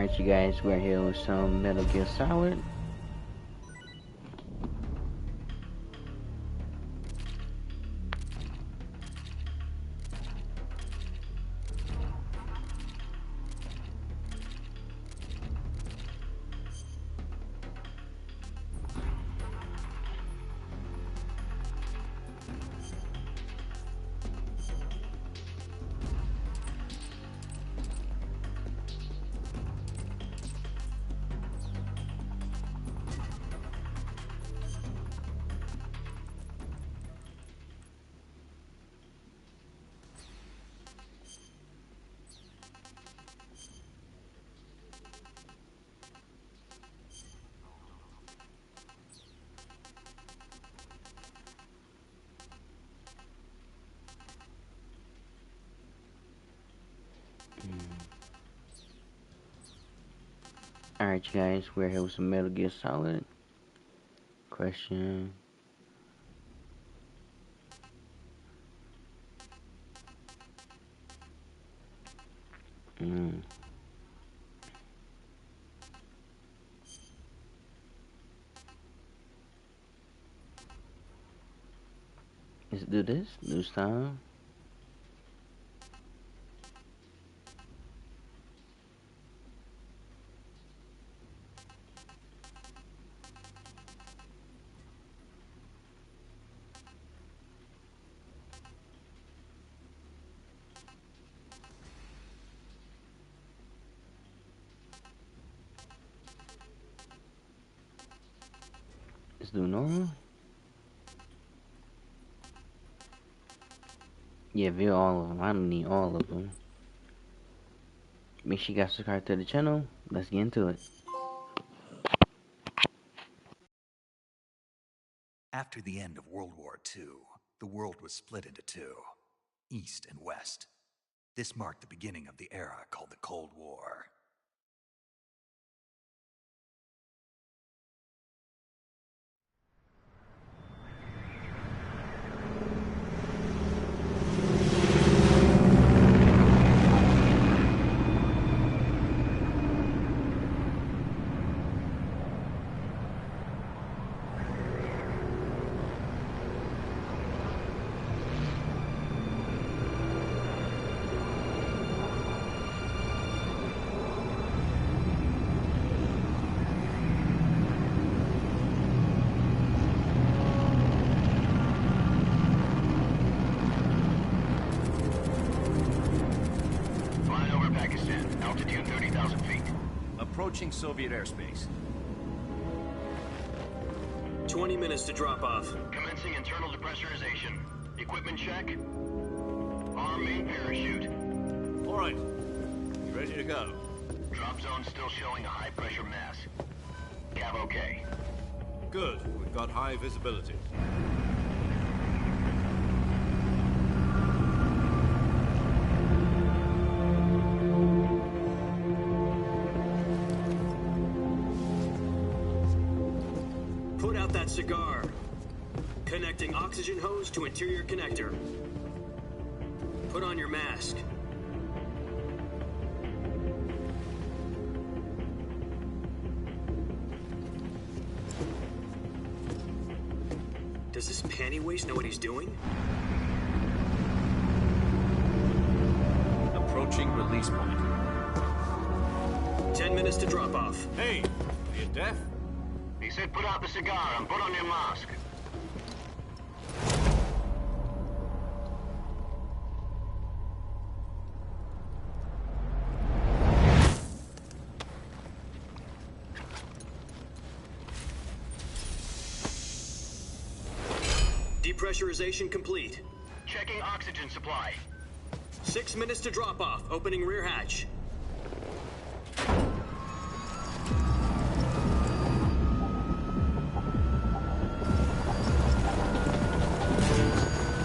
Alright, you guys, we're here with some Metal Gear Solid. Alright, you guys, we're here with some Metal Gear Solid. Question. Let's do this. New style. Let's do normal. Yeah, view all of them. I don't need all of them. Make sure you guys subscribe to the channel. Let's get into it. After the end of World War II, the world was split into two, East and West. This marked the beginning of the era called the Cold War. Altitude 30,000 feet. Approaching Soviet airspace. 20 minutes to drop off. Commencing internal depressurization. Equipment check. Arm main parachute. All right. You ready to go? Drop zone still showing a high pressure mass. Cav okay. Good. We've got high visibility. Put out that cigar. Connecting oxygen hose to interior connector. Put on your mask. Does this panty waste know what he's doing? Approaching release point. 10 minutes to drop off. Hey, are you deaf? He said put out the cigar and put on your mask. Depressurization complete. Checking oxygen supply. 6 minutes to drop off. Opening rear hatch.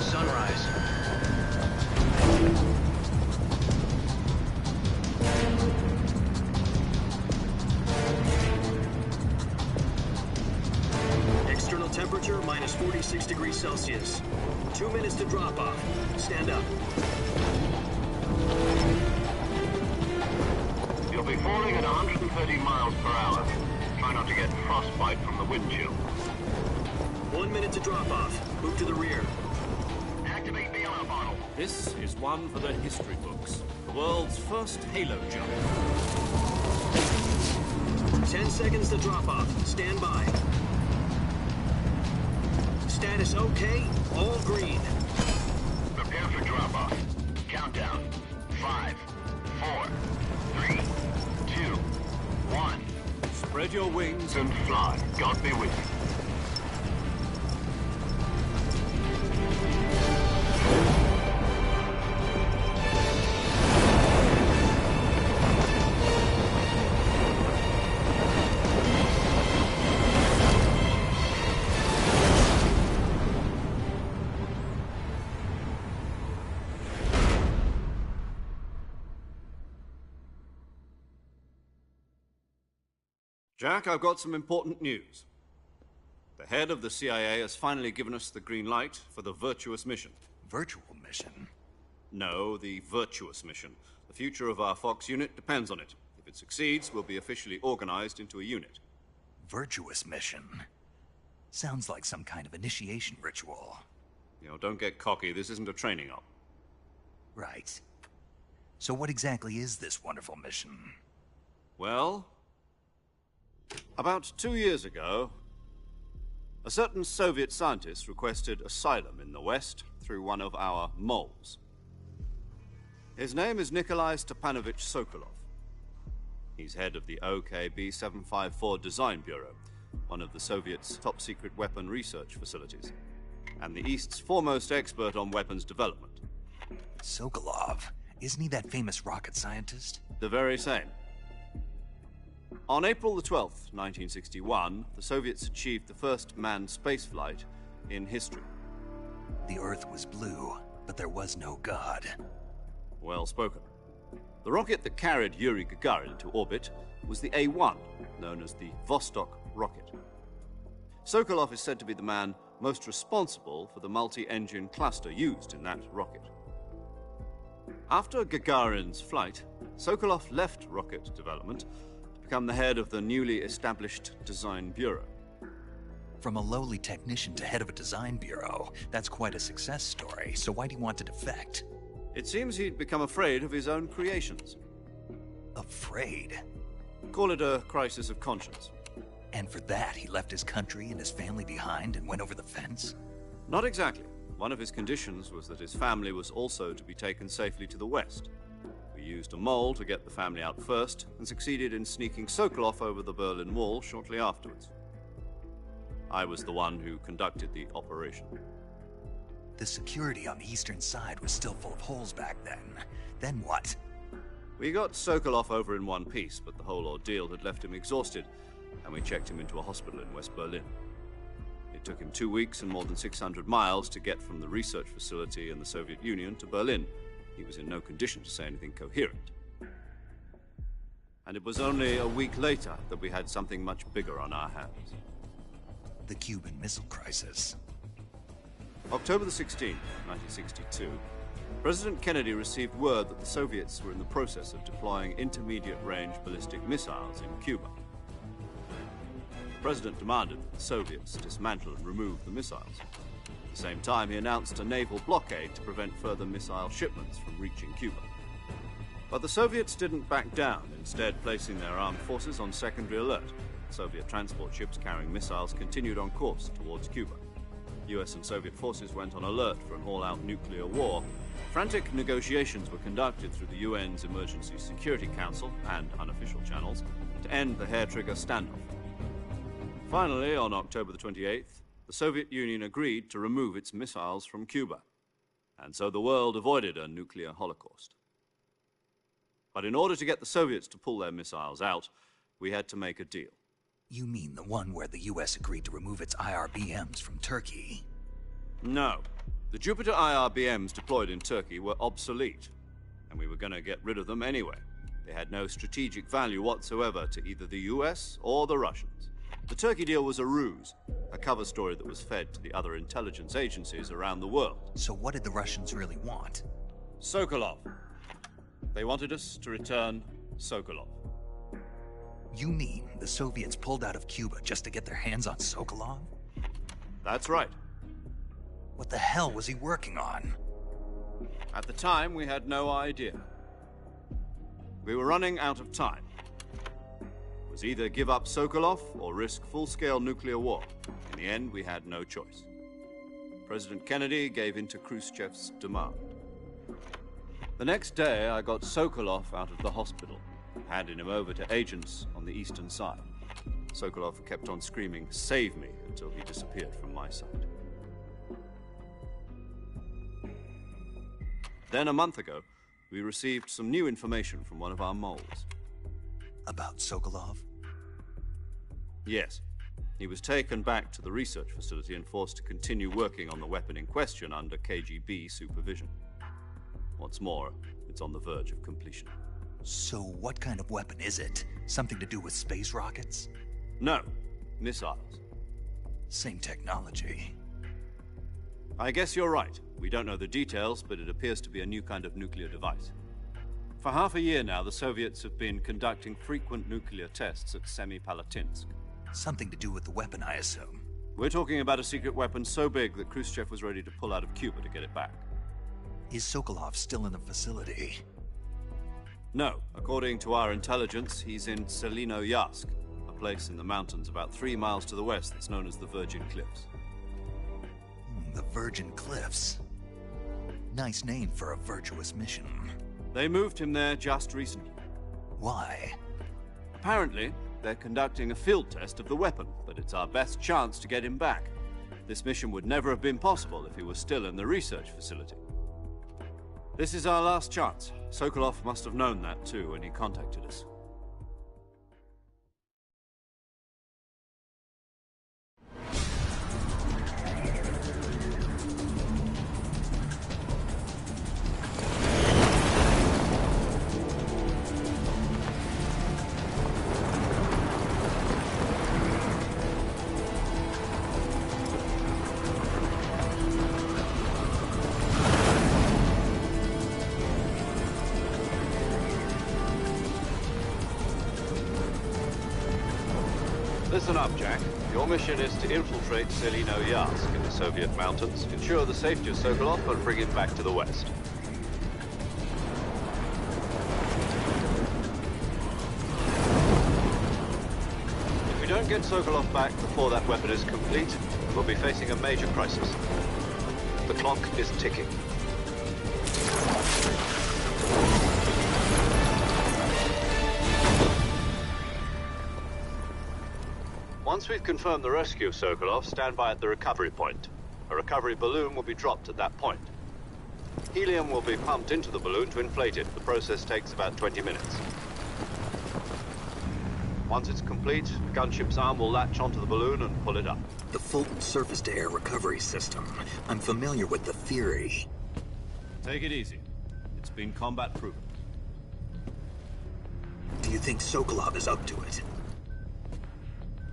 Sunrise. External temperature minus 46 degrees Celsius. 2 minutes to drop off. Stand up. You'll be be falling at 130 miles per hour. Try not to get frostbite from the wind chill. 1 minute to drop off. Move to the rear. Activate the ammo bottle. This is one for the history books. The world's first Halo jump. 10 seconds to drop off. Stand by. Status okay. All green. Prepare for drop-off. Countdown. 5, 4, 3, 2, 1. Spread your wings And fly. God be with you. Jack, I've got some important news. The head of the CIA has finally given us the green light for the Virtuous mission. Virtual mission? No, the Virtuous mission. The future of our Fox unit depends on it. If it succeeds, we'll be officially organized into a unit. Virtuous mission? Sounds like some kind of initiation ritual. You know, don't get cocky. This isn't a training op. Right. So what exactly is this wonderful mission? Well, about 2 years ago, a certain Soviet scientist requested asylum in the West through one of our moles. His name is Nikolai Stepanovich Sokolov. He's head of the OKB-754 Design Bureau, one of the Soviets' top-secret weapon research facilities, and the East's foremost expert on weapons development. Sokolov? Isn't he that famous rocket scientist? The very same. On April the 12th, 1961, the Soviets achieved the first manned spaceflight in history. The Earth was blue, but there was no God. Well spoken. The rocket that carried Yuri Gagarin to orbit was the A-1, known as the Vostok rocket. Sokolov is said to be the man most responsible for the multi-engine cluster used in that rocket. After Gagarin's flight, Sokolov left rocket development become the head of the newly established Design Bureau. From a lowly technician to head of a design bureau, that's quite a success story, so why'd he want to defect? It seems he'd become afraid of his own creations. Afraid? Call it a crisis of conscience. And for that, he left his country and his family behind and went over the fence? Not exactly. One of his conditions was that his family was also to be taken safely to the West. We used a mole to get the family out first, and succeeded in sneaking Sokolov over the Berlin Wall shortly afterwards. I was the one who conducted the operation. The security on the eastern side was still full of holes back then. Then what? We got Sokolov over in one piece, but the whole ordeal had left him exhausted, and we checked him into a hospital in West Berlin. It took him 2 weeks and more than 600 miles to get from the research facility in the Soviet Union to Berlin. He was in no condition to say anything coherent. And it was only a week later that we had something much bigger on our hands. The Cuban Missile Crisis. October the 16th, 1962, President Kennedy received word that the Soviets were in the process of deploying intermediate-range ballistic missiles in Cuba. The President demanded that the Soviets dismantle and remove the missiles. At the same time, he announced a naval blockade to prevent further missile shipments from reaching Cuba. But the Soviets didn't back down, instead placing their armed forces on secondary alert. Soviet transport ships carrying missiles continued on course towards Cuba. US and Soviet forces went on alert for an all-out nuclear war. Frantic negotiations were conducted through the UN's Emergency Security Council and unofficial channels to end the hair-trigger standoff. Finally, on October the 28th, the Soviet Union agreed to remove its missiles from Cuba, and so the world avoided a nuclear holocaust. But in order to get the Soviets to pull their missiles out, we had to make a deal. You mean the one where the US agreed to remove its IRBMs from Turkey? No. The Jupiter IRBMs deployed in Turkey were obsolete, and we were going to get rid of them anyway. They had no strategic value whatsoever to either the US or the Russians. The Turkey deal was a ruse, a cover story that was fed to the other intelligence agencies around the world. So what did the Russians really want? Sokolov. They wanted us to return Sokolov. You mean the Soviets pulled out of Cuba just to get their hands on Sokolov? That's right. What the hell was he working on? At the time, we had no idea. We were running out of time. It was either give up Sokolov or risk full-scale nuclear war. In the end, we had no choice. President Kennedy gave in to Khrushchev's demand. The next day, I got Sokolov out of the hospital, handed him over to agents on the eastern side. Sokolov kept on screaming, "Save me," until he disappeared from my sight. Then, a month ago, we received some new information from one of our moles. About Sokolov? Yes. He was taken back to the research facility and forced to continue working on the weapon in question under KGB supervision. What's more, it's on the verge of completion. So what kind of weapon is it? Something to do with space rockets? No, missiles. Same technology. I guess you're right. We don't know the details, but it appears to be a new kind of nuclear device. For half a year now, the Soviets have been conducting frequent nuclear tests at Semipalatinsk. Something to do with the weapon, I assume. We're talking about a secret weapon so big that Khrushchev was ready to pull out of Cuba to get it back. Is Sokolov still in the facility? No. According to our intelligence, he's in Selinoyarsk, a place in the mountains about 3 miles to the west that's known as the Virgin Cliffs. The Virgin Cliffs. Nice name for a virtuous mission. They moved him there just recently. Why? Apparently, they're conducting a field test of the weapon, but it's our best chance to get him back. This mission would never have been possible if he was still in the research facility. This is our last chance. Sokolov must have known that too when he contacted us. Listen up, Jack. Your mission is to infiltrate Selinoyarsk in the Soviet mountains, ensure the safety of Sokolov, and bring him back to the west. If we don't get Sokolov back before that weapon is complete, we'll be facing a major crisis. The clock is ticking. Once we've confirmed the rescue of Sokolov, stand by at the recovery point. A recovery balloon will be dropped at that point. Helium will be pumped into the balloon to inflate it. The process takes about 20 minutes. Once it's complete, the gunship's arm will latch onto the balloon and pull it up. The Fulton surface-to-air recovery system. I'm familiar with the theory. Take it easy. It's been combat-proven. Do you think Sokolov is up to it?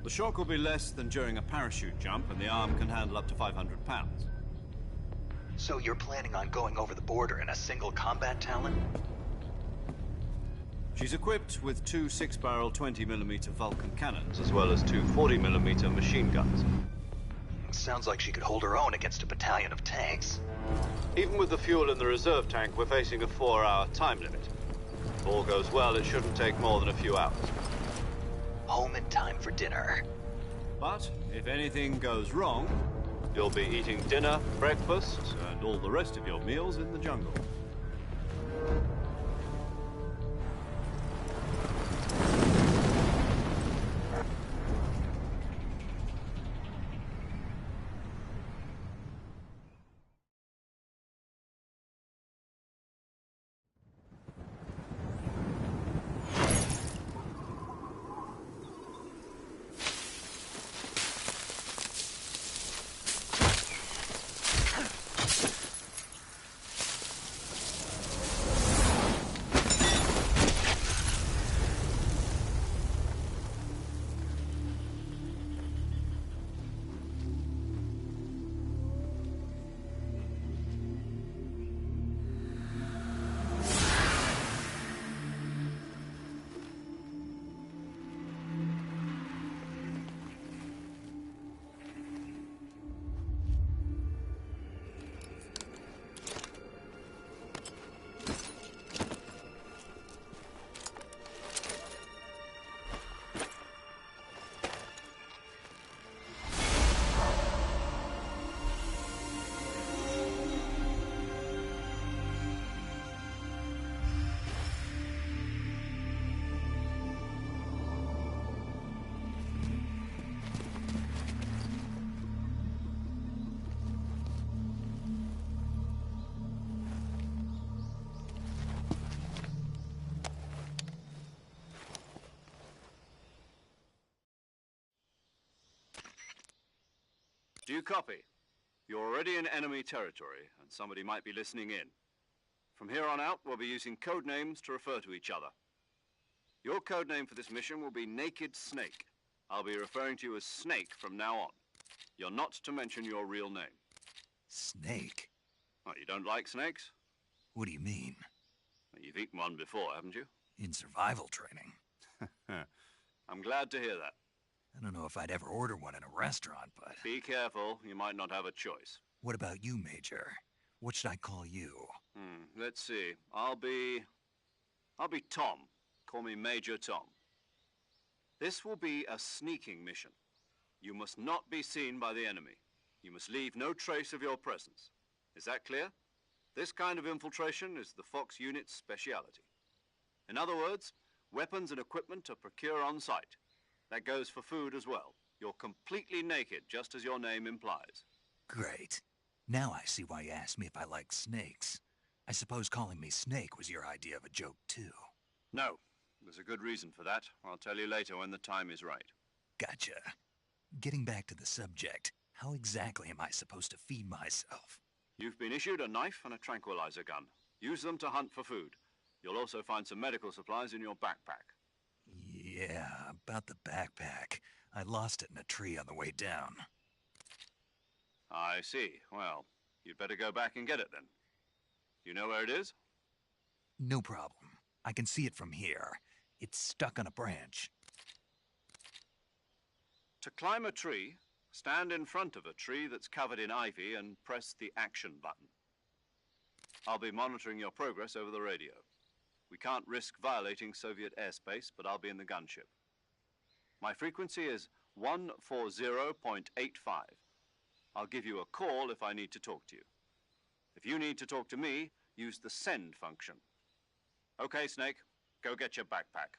The shock will be less than during a parachute jump, and the arm can handle up to 500 pounds. So you're planning on going over the border in a single combat Talon? She's equipped with 2 6-barrel 20mm Vulcan cannons, as well as 2 40mm machine guns. Sounds like she could hold her own against a battalion of tanks. Even with the fuel in the reserve tank, we're facing a 4-hour time limit. If all goes well, it shouldn't take more than a few hours. Home in time for dinner. But if anything goes wrong, you'll be eating dinner, breakfast, and all the rest of your meals in the jungle. you copy? You're already in enemy territory, and somebody might be listening in. From here on out, we'll be using code names to refer to each other. Your code name for this mission will be Naked Snake. I'll be referring to you as Snake from now on. You're not to mention your real name. Snake? Oh, you don't like snakes? What do you mean? Well, you've eaten one before, haven't you? In survival training? I'm glad to hear that. I don't know if I'd ever order one in a restaurant, but... Be careful, you might not have a choice. What about you, Major? What should I call you? Let's see. I'll be Tom. Call me Major Tom. This will be a sneaking mission. You must not be seen by the enemy. You must leave no trace of your presence. Is that clear? This kind of infiltration is the Fox unit's speciality. In other words, weapons and equipment are procured on site. That goes for food as well. You're completely naked, just as your name implies. Great. Now I see why you asked me if I like snakes. I suppose calling me Snake was your idea of a joke, too. No. There's a good reason for that. I'll tell you later when the time is right. Gotcha. Getting back to the subject, how exactly am I supposed to feed myself? You've been issued a knife and a tranquilizer gun. Use them to hunt for food. You'll also find some medical supplies in your backpack. Yeah, about the backpack. I lost it in a tree on the way down. I see. Well, you'd better go back and get it then. You know where it is? No problem. I can see it from here. It's stuck on a branch. To climb a tree, stand in front of a tree that's covered in ivy and press the action button. I'll be monitoring your progress over the radio. We can't risk violating Soviet airspace, but I'll be in the gunship. My frequency is 140.85. I'll give you a call if I need to talk to you. If you need to talk to me, use the send function. Okay, Snake, go get your backpack.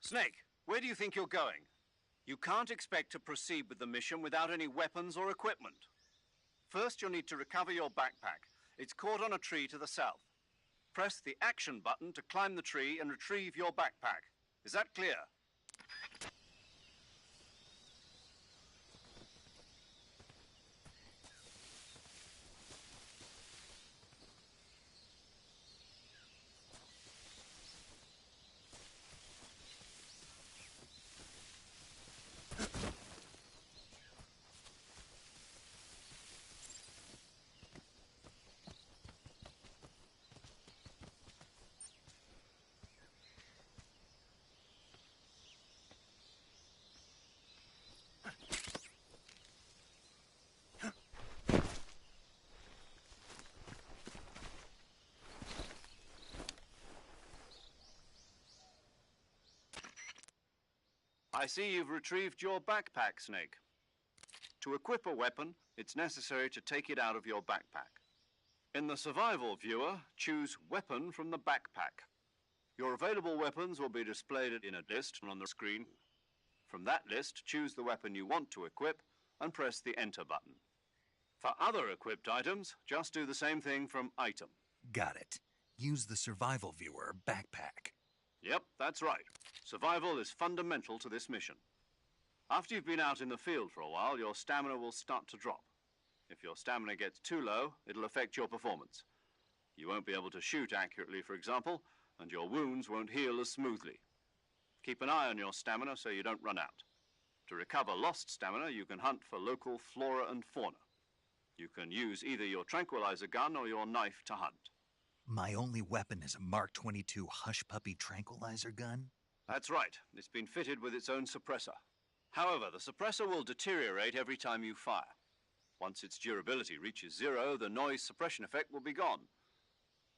Snake, where do you think you're going? You can't expect to proceed with the mission without any weapons or equipment. First, you'll need to recover your backpack. It's caught on a tree to the south. Press the action button to climb the tree and retrieve your backpack. Is that clear? I see you've retrieved your backpack, Snake. To equip a weapon, it's necessary to take it out of your backpack. In the survival viewer, choose Weapon from the backpack. Your available weapons will be displayed in a list on the screen. From that list, choose the weapon you want to equip and press the Enter button. For other equipped items, just do the same thing from Item. Got it. Use the survival viewer backpack. Yep, that's right. Survival is fundamental to this mission. After you've been out in the field for a while, your stamina will start to drop. If your stamina gets too low, it'll affect your performance. You won't be able to shoot accurately, for example, and your wounds won't heal as smoothly. Keep an eye on your stamina so you don't run out. To recover lost stamina, you can hunt for local flora and fauna. You can use either your tranquilizer gun or your knife to hunt. My only weapon is a Mark 22 Hush Puppy tranquilizer gun? That's right. It's been fitted with its own suppressor. However, the suppressor will deteriorate every time you fire. Once its durability reaches 0, the noise suppression effect will be gone.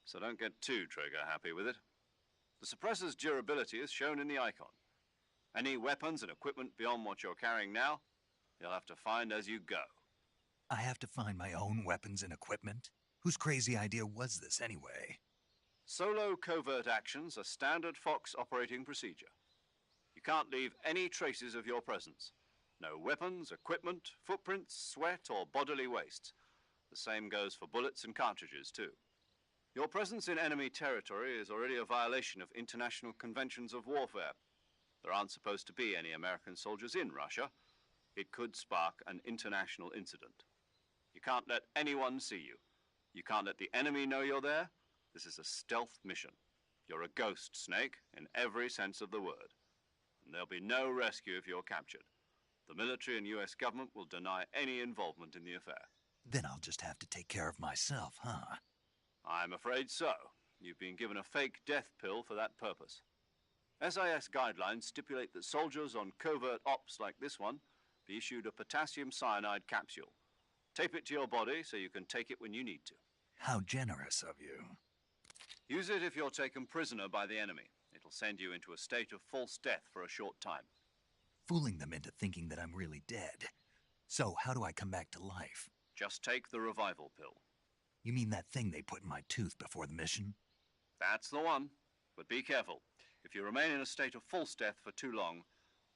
So don't get too trigger-happy with it. The suppressor's durability is shown in the icon. Any weapons and equipment beyond what you're carrying now, you'll have to find as you go. I have to find my own weapons and equipment? Whose crazy idea was this, anyway? Solo covert actions are standard Fox operating procedure. You can't leave any traces of your presence. No weapons, equipment, footprints, sweat, or bodily wastes. The same goes for bullets and cartridges, too. Your presence in enemy territory is already a violation of international conventions of warfare. There aren't supposed to be any American soldiers in Russia. It could spark an international incident. You can't let anyone see you. You can't let the enemy know you're there. This is a stealth mission. You're a ghost, Snake, in every sense of the word. And there'll be no rescue if you're captured. The military and U.S. government will deny any involvement in the affair. Then I'll just have to take care of myself, huh? I'm afraid so. You've been given a fake death pill for that purpose. SIS guidelines stipulate that soldiers on covert ops like this one be issued a potassium cyanide capsule. Tape it to your body so you can take it when you need to. How generous of you. Use it if you're taken prisoner by the enemy. It'll send you into a state of false death for a short time. Fooling them into thinking that I'm really dead. So, how do I come back to life? Just take the revival pill. You mean that thing they put in my tooth before the mission? That's the one. But be careful. If you remain in a state of false death for too long,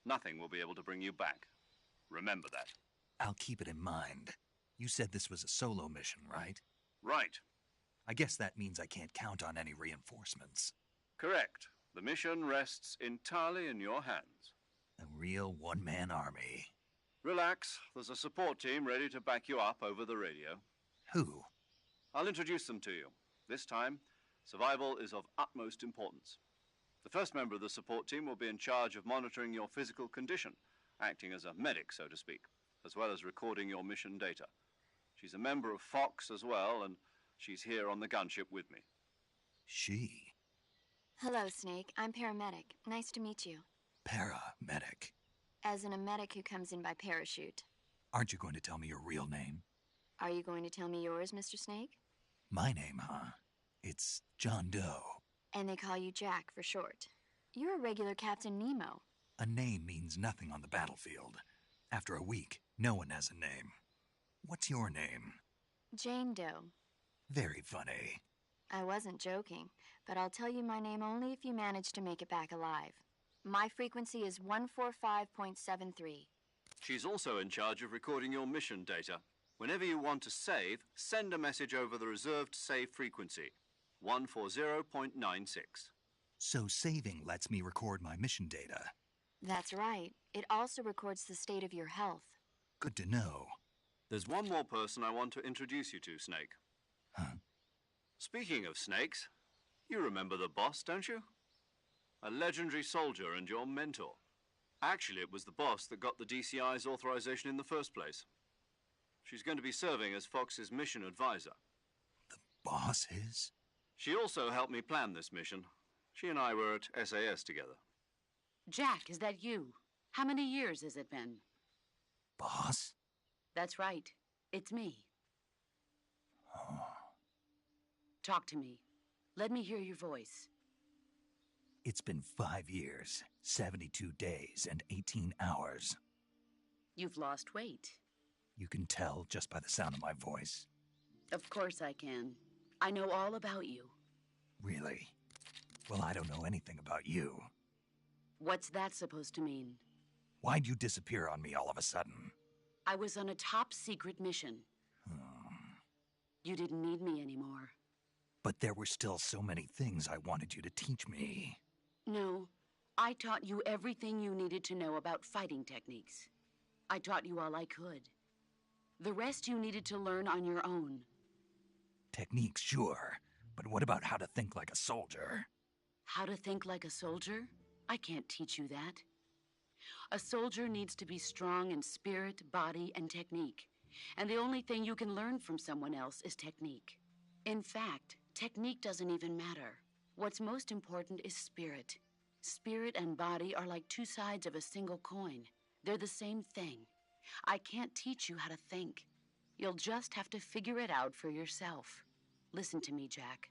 nothing will be able to bring you back. Remember that. I'll keep it in mind. You said this was a solo mission, right? Right. I guess that means I can't count on any reinforcements. Correct. The mission rests entirely in your hands. A real one-man army. Relax. There's a support team ready to back you up over the radio. Who? I'll introduce them to you. This time, survival is of utmost importance. The first member of the support team will be in charge of monitoring your physical condition, acting as a medic, so to speak, as well as recording your mission data. She's a member of Fox as well, and she's here on the gunship with me. She? Hello, Snake. I'm paramedic. Nice to meet you. Paramedic. As in a medic who comes in by parachute. Aren't you going to tell me your real name? Are you going to tell me yours, Mr. Snake? My name, huh? It's John Doe. And they call you Jack for short. You're a regular Captain Nemo. A name means nothing on the battlefield. After a week, no one has a name. What's your name? Jane Doe. Very funny. I wasn't joking, but I'll tell you my name only if you manage to make it back alive. My frequency is 145.73. She's also in charge of recording your mission data. Whenever you want to save, send a message over the reserved save frequency, 140.96. So saving lets me record my mission data. That's right. It also records the state of your health. Good to know. There's one more person I want to introduce you to, Snake. Huh? Speaking of snakes, you remember the boss, don't you? A legendary soldier and your mentor. Actually, it was the boss that got the DCI's authorization in the first place. She's going to be serving as Fox's mission advisor. The boss is? She also helped me plan this mission. She and I were at SAS together. Jack, is that you? How many years has it been? Boss? That's right. It's me. Oh. Talk to me. Let me hear your voice. It's been 5 years, 72 days, and 18 hours. You've lost weight. You can tell just by the sound of my voice. Of course I can. I know all about you. Really? Well, I don't know anything about you. What's that supposed to mean? Why'd you disappear on me all of a sudden? I was on a top-secret mission. You didn't need me anymore. But there were still so many things I wanted you to teach me. No, I taught you everything you needed to know about fighting techniques. I taught you all I could. The rest you needed to learn on your own. Techniques, sure. But what about how to think like a soldier? How to think like a soldier? I can't teach you that. A soldier needs to be strong in spirit, body, and technique. And the only thing you can learn from someone else is technique. In fact, technique doesn't even matter. What's most important is spirit. Spirit and body are like two sides of a single coin. They're the same thing. I can't teach you how to think. You'll just have to figure it out for yourself. Listen to me, Jack.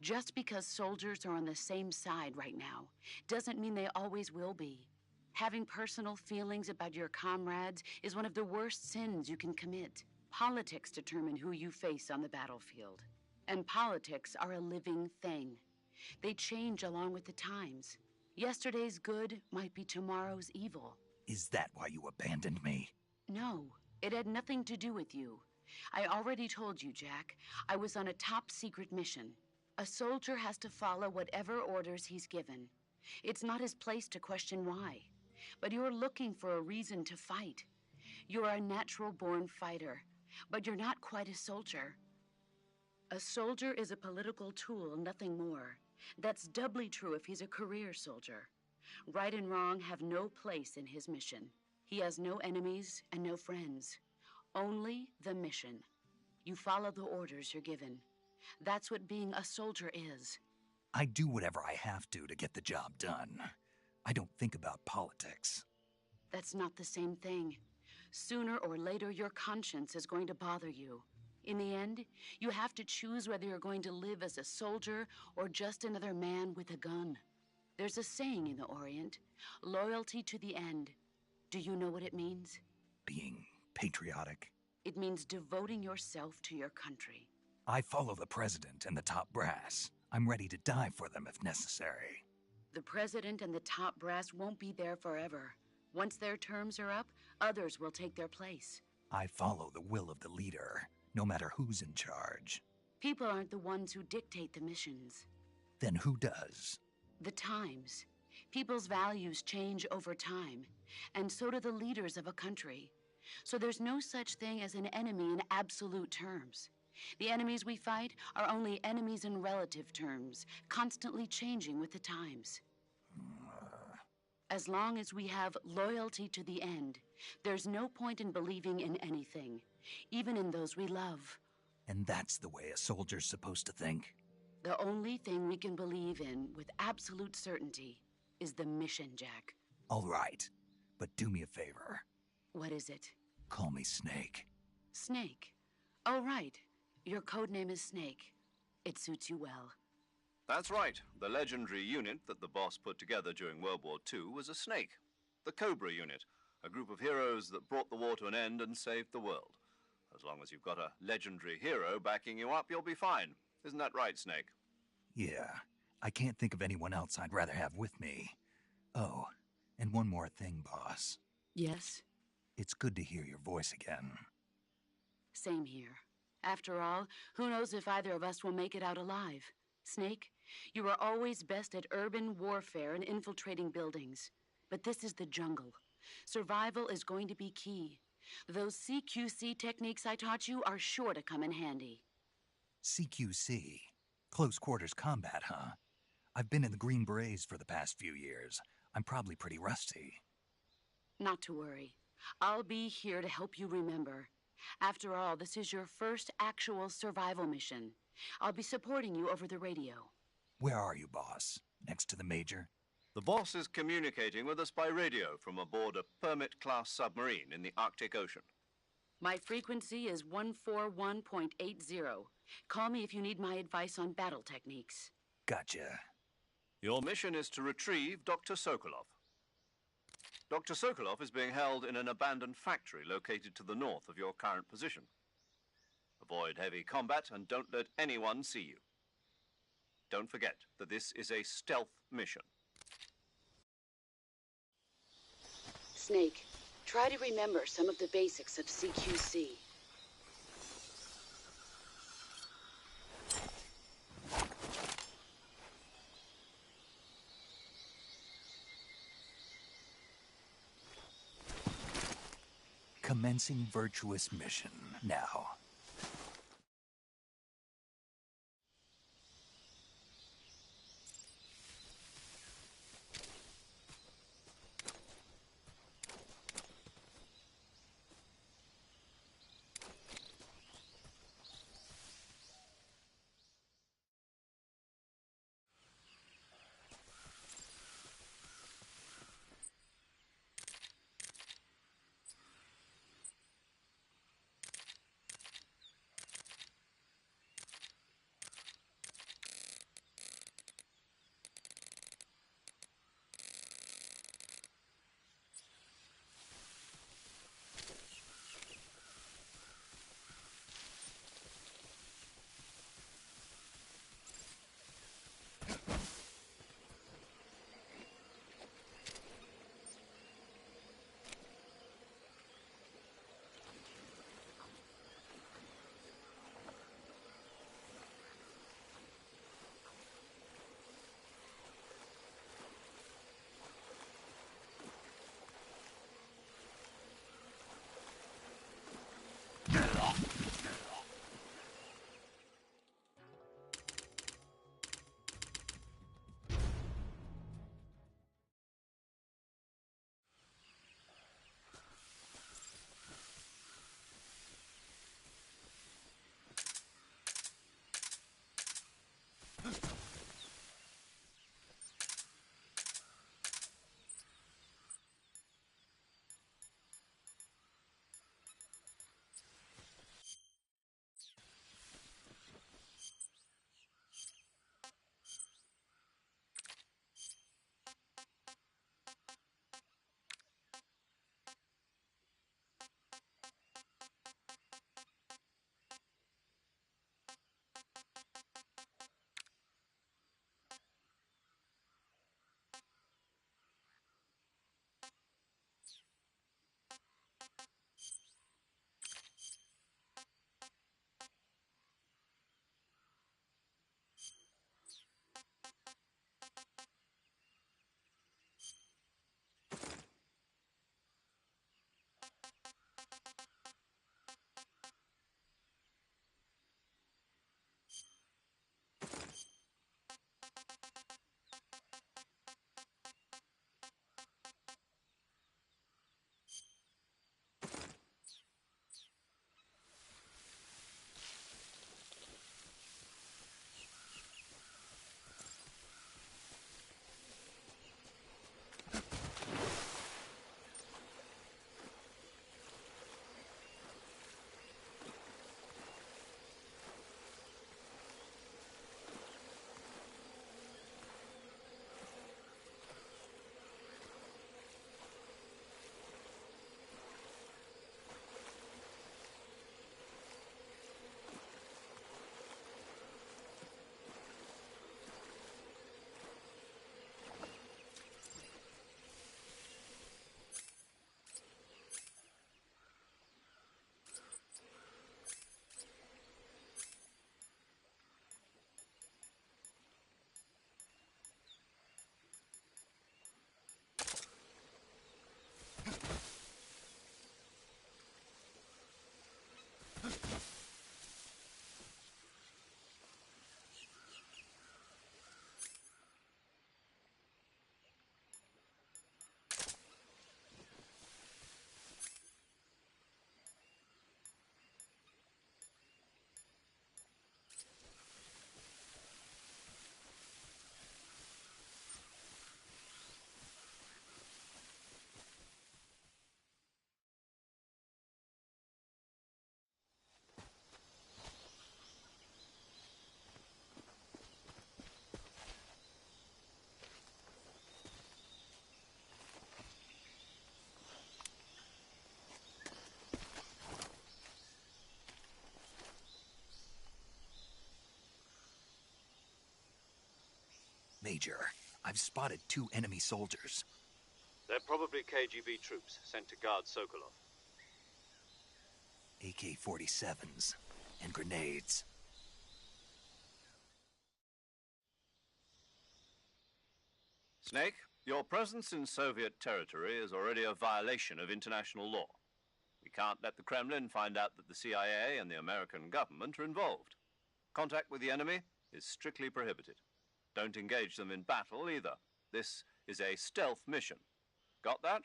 Just because soldiers are on the same side right now doesn't mean they always will be. Having personal feelings about your comrades is one of the worst sins you can commit. Politics determine who you face on the battlefield. And politics are a living thing. They change along with the times. Yesterday's good might be tomorrow's evil. Is that why you abandoned me? No, it had nothing to do with you. I already told you, Jack. I was on a top-secret mission. A soldier has to follow whatever orders he's given. It's not his place to question why. But you're looking for a reason to fight. You're a natural-born fighter, but you're not quite a soldier. A soldier is a political tool, nothing more. That's doubly true if he's a career soldier. Right and wrong have no place in his mission. He has no enemies and no friends. Only the mission. You follow the orders you're given. That's what being a soldier is. I do whatever I have to get the job done. I don't think about politics. That's not the same thing. Sooner or later, your conscience is going to bother you. In the end, you have to choose whether you're going to live as a soldier or just another man with a gun. There's a saying in the Orient, loyalty to the end. Do you know what it means? Being patriotic. It means devoting yourself to your country. I follow the president and the top brass. I'm ready to die for them if necessary. The president and the top brass won't be there forever. Once their terms are up, others will take their place. I follow the will of the leader, no matter who's in charge. People aren't the ones who dictate the missions. Then who does? The times. People's values change over time, and so do the leaders of a country. So there's no such thing as an enemy in absolute terms. The enemies we fight are only enemies in relative terms, constantly changing with the times. As long as we have loyalty to the end, there's no point in believing in anything, even in those we love. And that's the way a soldier's supposed to think? The only thing we can believe in with absolute certainty is the mission, Jack. All right, but do me a favor. What is it? Call me Snake. Snake? Oh, right. Your code name is Snake. It suits you well. That's right. The legendary unit that the boss put together during World War II was a snake. The Cobra unit, a group of heroes that brought the war to an end and saved the world. As long as you've got a legendary hero backing you up, you'll be fine. Isn't that right, Snake? Yeah, I can't think of anyone else I'd rather have with me. Oh, and one more thing, boss. Yes? It's good to hear your voice again. Same here. After all, who knows if either of us will make it out alive? Snake, you are always best at urban warfare and infiltrating buildings. But this is the jungle. Survival is going to be key. Those CQC techniques I taught you are sure to come in handy. CQC? Close quarters combat, huh? I've been in the Green Berets for the past few years. I'm probably pretty rusty. Not to worry. I'll be here to help you remember. After all, this is your first actual survival mission. I'll be supporting you over the radio. Where are you, boss? Next to the Major? The boss is communicating with us by radio from aboard a Permit-class submarine in the Arctic Ocean. My frequency is 141.80. Call me if you need my advice on battle techniques. Gotcha. Your mission is to retrieve Dr. Sokolov. Dr. Sokolov is being held in an abandoned factory located to the north of your current position. Avoid heavy combat and don't let anyone see you. Don't forget that this is a stealth mission. Snake, try to remember some of the basics of CQC. Commencing virtuous mission now. Major, I've spotted 2 enemy soldiers. They're probably KGB troops sent to guard Sokolov. AK-47s and grenades. Snake, your presence in Soviet territory is already a violation of international law. We can't let the Kremlin find out that the CIA and the American government are involved. Contact with the enemy is strictly prohibited. Don't engage them in battle either. This is a stealth mission. Got that?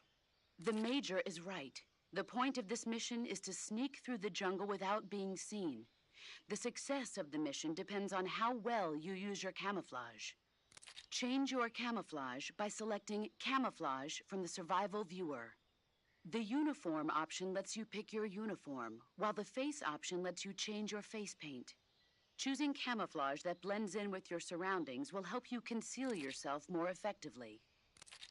The Major is right. The point of this mission is to sneak through the jungle without being seen. The success of the mission depends on how well you use your camouflage. Change your camouflage by selecting Camouflage from the Survival Viewer. The Uniform option lets you pick your uniform, while the Face option lets you change your face paint. Choosing camouflage that blends in with your surroundings will help you conceal yourself more effectively.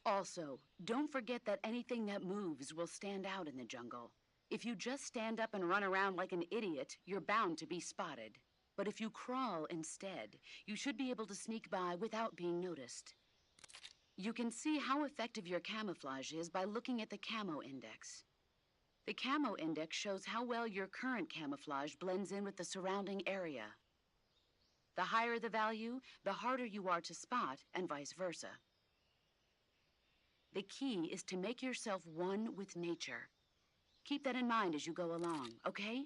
Also, don't forget that anything that moves will stand out in the jungle. If you just stand up and run around like an idiot, you're bound to be spotted. But if you crawl instead, you should be able to sneak by without being noticed. You can see how effective your camouflage is by looking at the Camo Index. The Camo Index shows how well your current camouflage blends in with the surrounding area. The higher the value, the harder you are to spot, and vice versa. The key is to make yourself one with nature. Keep that in mind as you go along, okay?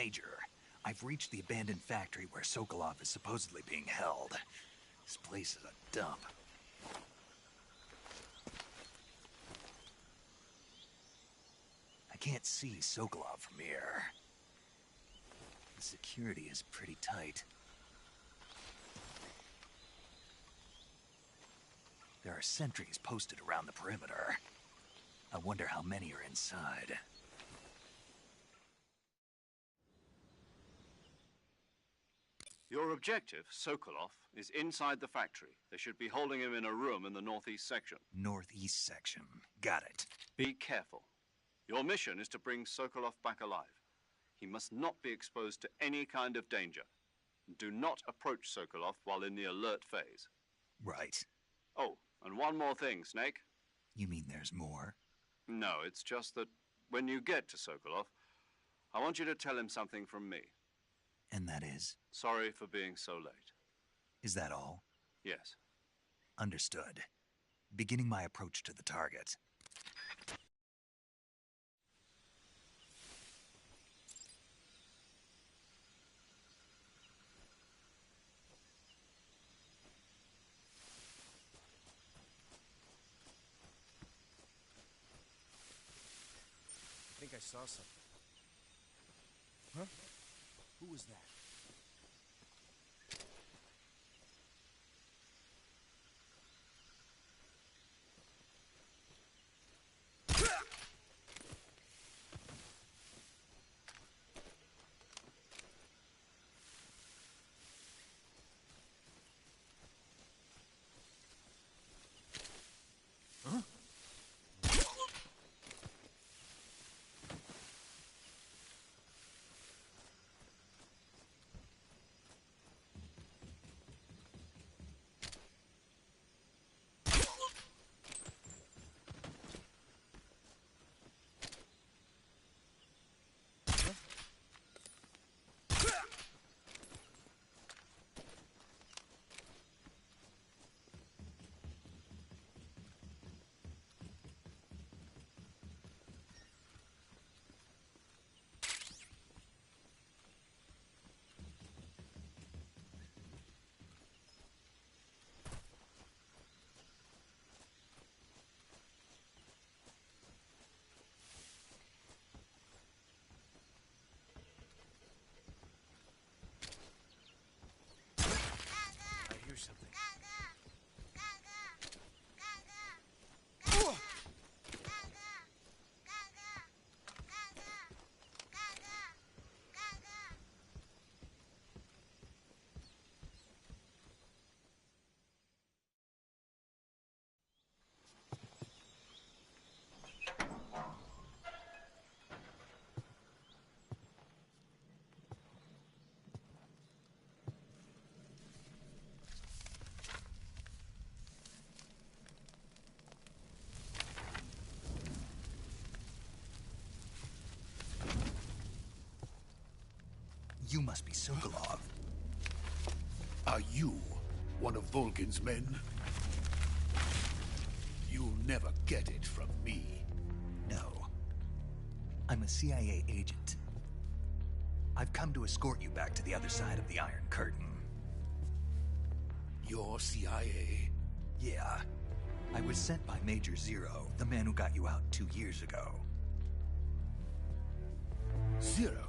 Major, I've reached the abandoned factory where Sokolov is supposedly being held. This place is a dump. I can't see Sokolov from here. The security is pretty tight. There are sentries posted around the perimeter. I wonder how many are inside. Your objective, Sokolov, is inside the factory. They should be holding him in a room in the northeast section. Northeast section. Got it. Be careful. Your mission is to bring Sokolov back alive. He must not be exposed to any kind of danger. Do not approach Sokolov while in the alert phase. Right. Oh, and one more thing, Snake. You mean there's more? No, it's just that when you get to Sokolov, I want you to tell him something from me. And that is? Sorry for being so late. Is that all? Yes. Understood. Beginning my approach to the target. I think I saw something. Huh? Who was that? I hear something. You must be Sokolov. Are you one of Volgin's men? You'll never get it from me. No. I'm a CIA agent. I've come to escort you back to the other side of the Iron Curtain. You're CIA? Yeah. I was sent by Major Zero, the man who got you out 2 years ago. Zero?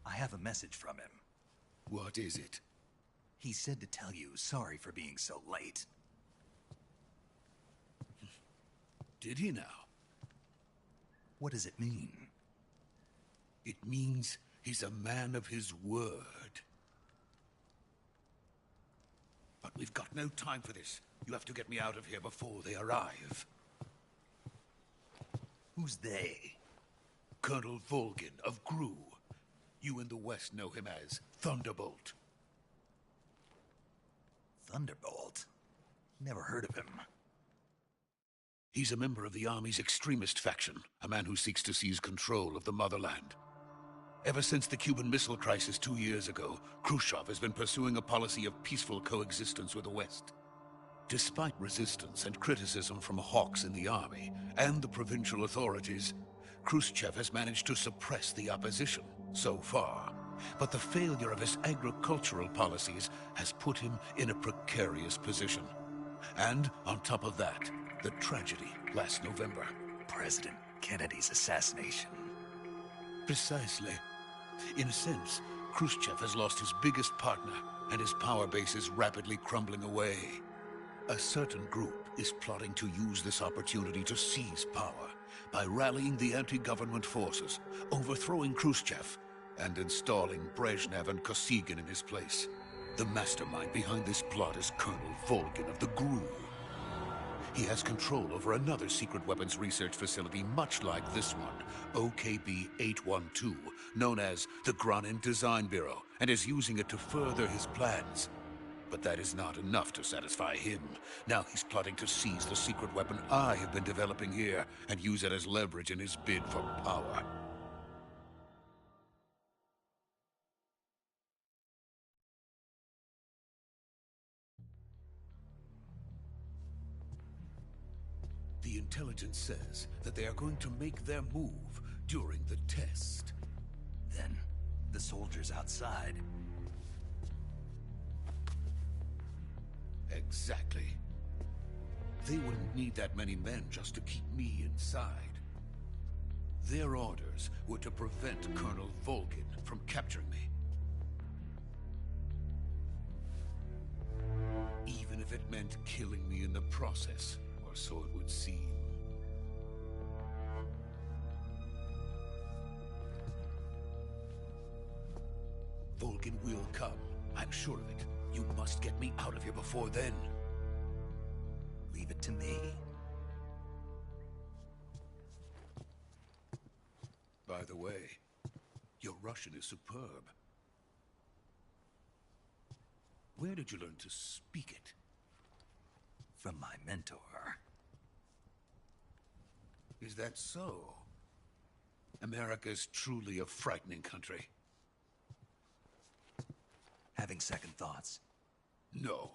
I have a message from him. What is it? He said to tell you sorry for being so late. Did he now? What does it mean? It means he's a man of his word. But we've got no time for this. You have to get me out of here before they arrive. Who's they? Colonel Volgin of GRU. You in the West know him as Thunderbolt. Thunderbolt? Never heard of him. He's a member of the Army's extremist faction, a man who seeks to seize control of the motherland. Ever since the Cuban Missile Crisis 2 years ago, Khrushchev has been pursuing a policy of peaceful coexistence with the West. Despite resistance and criticism from hawks in the Army and the provincial authorities, Khrushchev has managed to suppress the opposition so far. But the failure of his agricultural policies has put him in a precarious position. And on top of that, the tragedy last November. President Kennedy's assassination. Precisely. In a sense, Khrushchev has lost his biggest partner, and his power base is rapidly crumbling away. A certain group is plotting to use this opportunity to seize power by rallying the anti-government forces, overthrowing Khrushchev, and installing Brezhnev and Kosygin in his place. The mastermind behind this plot is Colonel Volgin of the GRU. He has control over another secret weapons research facility much like this one, OKB-812, known as the Granin Design Bureau, and is using it to further his plans. But that is not enough to satisfy him. Now he's plotting to seize the secret weapon I have been developing here and use it as leverage in his bid for power. The intelligence says that they are going to make their move during the test. Then, the soldiers outside. Exactly. They wouldn't need that many men just to keep me inside. Their orders were to prevent Colonel Volgin from capturing me. Even if it meant killing me in the process, or so it would seem. Volgin will come, I'm sure of it. You must get me out of here before then. Leave it to me. By the way, your Russian is superb. Where did you learn to speak it? From my mentor. Is that so? America is truly a frightening country. Having second thoughts? No.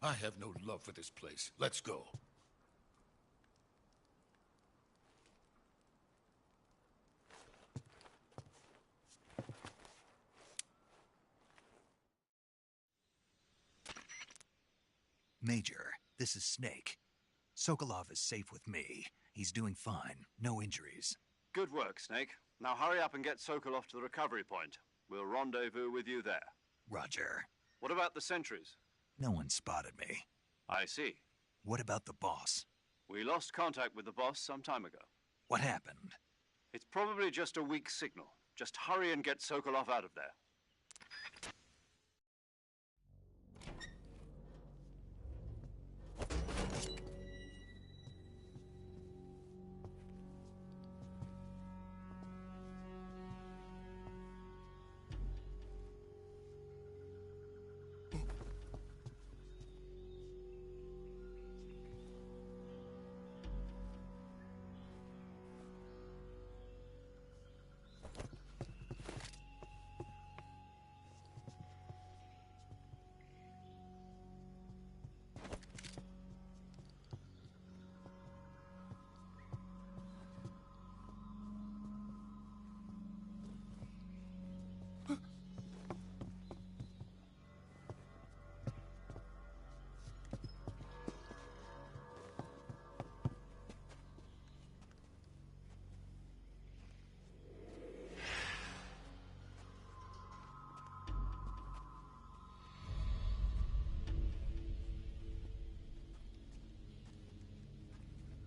I have no love for this place. Let's go. Major, this is Snake. Sokolov is safe with me. He's doing fine. No injuries. Good work, Snake. Now hurry up and get Sokolov to the recovery point. We'll rendezvous with you there. Roger. What about the sentries? No one spotted me. I see. What about the boss? We lost contact with the boss some time ago. What happened? It's probably just a weak signal. Just hurry and get Sokolov out of there.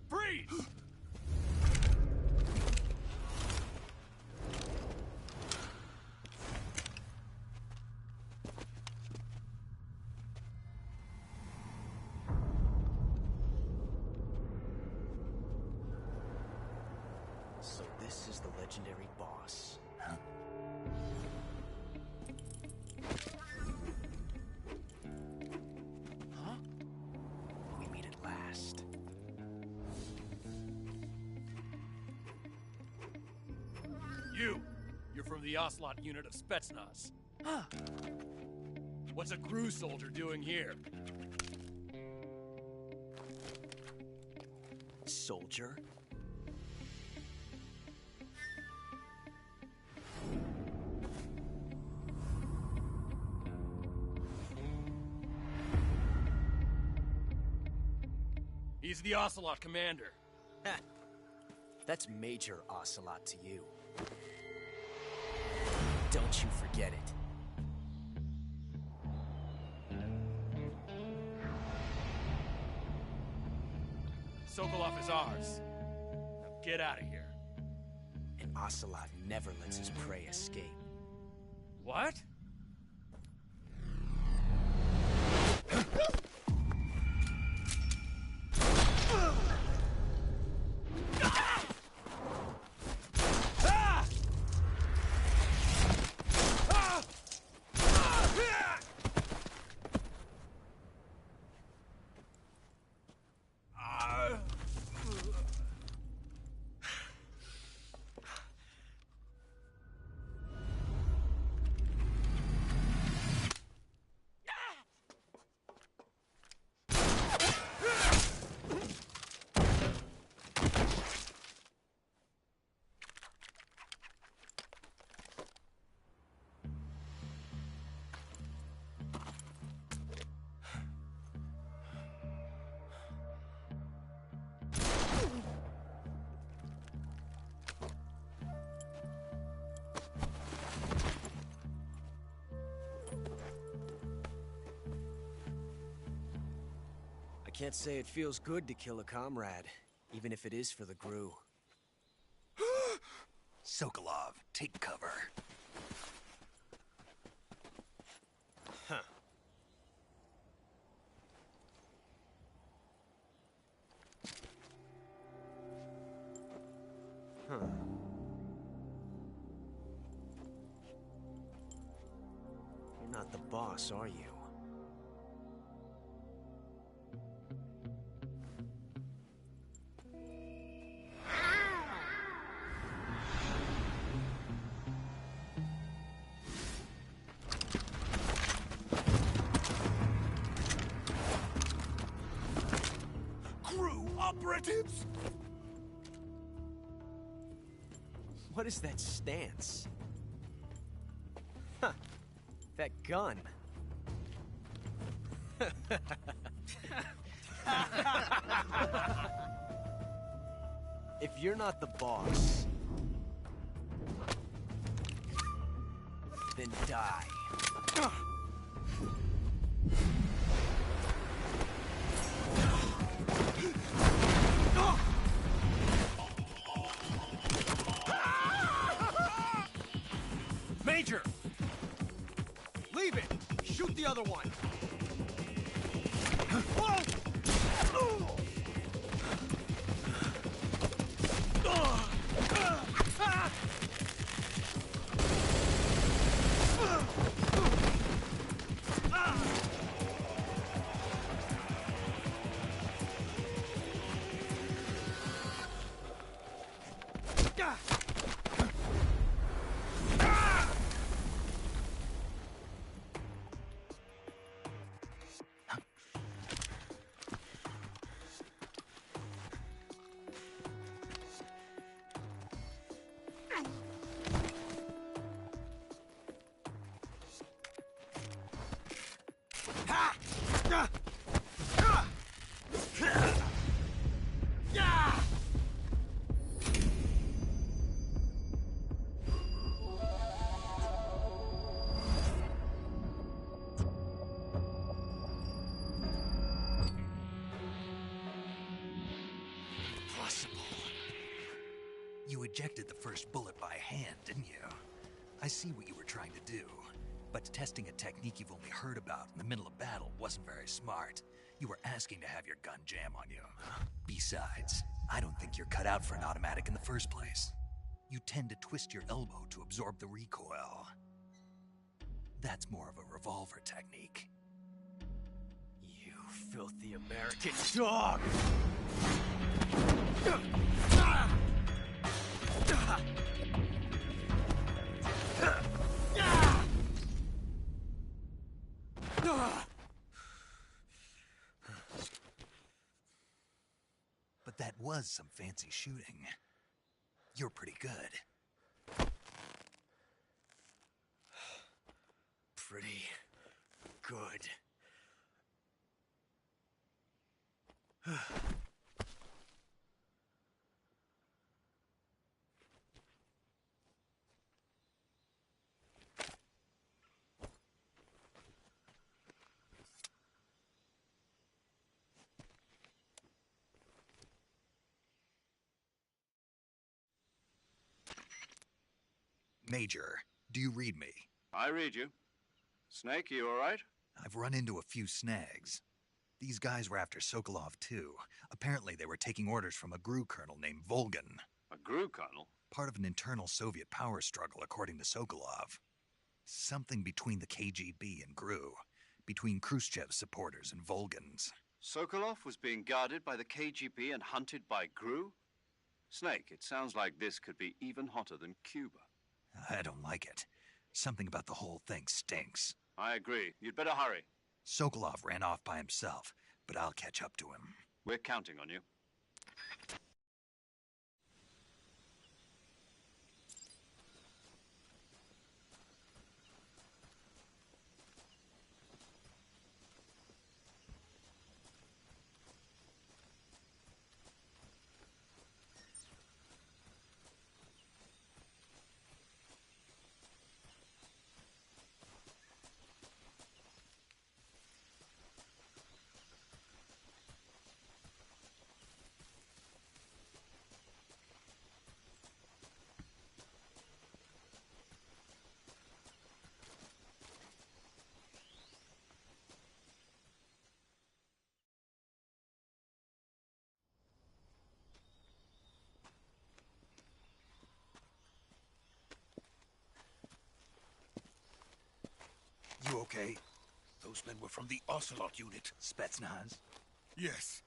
Freeze! So this is the legendary boss. Huh? Huh? We meet at last. You're from the Oslot unit of Spetsnaz. Huh. What's a crew soldier doing here? Soldier? the Ocelot commander. Ha! That's Major Ocelot to you. Don't you forget it. Sokolov is ours. Now get out of here. And Ocelot never lets his prey escape. What? I can't say it feels good to kill a comrade, even if it is for the Gru. Sokolov, take cover. Huh. Huh. You're not the boss, are you? Crew operatives! What is that stance? Huh. That gun. If you're not the boss, then die. Major! Leave it! Shoot the other one! You ejected the first bullet by hand, didn't you? I see what you were trying to do. But testing a technique you've only heard about in the middle of battle wasn't very smart. You were asking to have your gun jam on you. Besides, I don't think you're cut out for an automatic in the first place. You tend to twist your elbow to absorb the recoil. That's more of a revolver technique. You filthy American dog! But that was some fancy shooting. You're pretty good. Pretty good. Major, do you read me? I read you. Snake, you all right? I've run into a few snags. These guys were after Sokolov, too. Apparently, they were taking orders from a GRU colonel named Volgan. A GRU colonel? Part of an internal Soviet power struggle, according to Sokolov. Something between the KGB and GRU. Between Khrushchev's supporters and Volgan's. Sokolov was being guarded by the KGB and hunted by GRU? Snake, it sounds like this could be even hotter than Cuba. I don't like it. Something about the whole thing stinks. I agree. You'd better hurry. Sokolov ran off by himself, but I'll catch up to him. We're counting on you. You okay? Those men were from the Ocelot unit. Spetsnaz? Yes.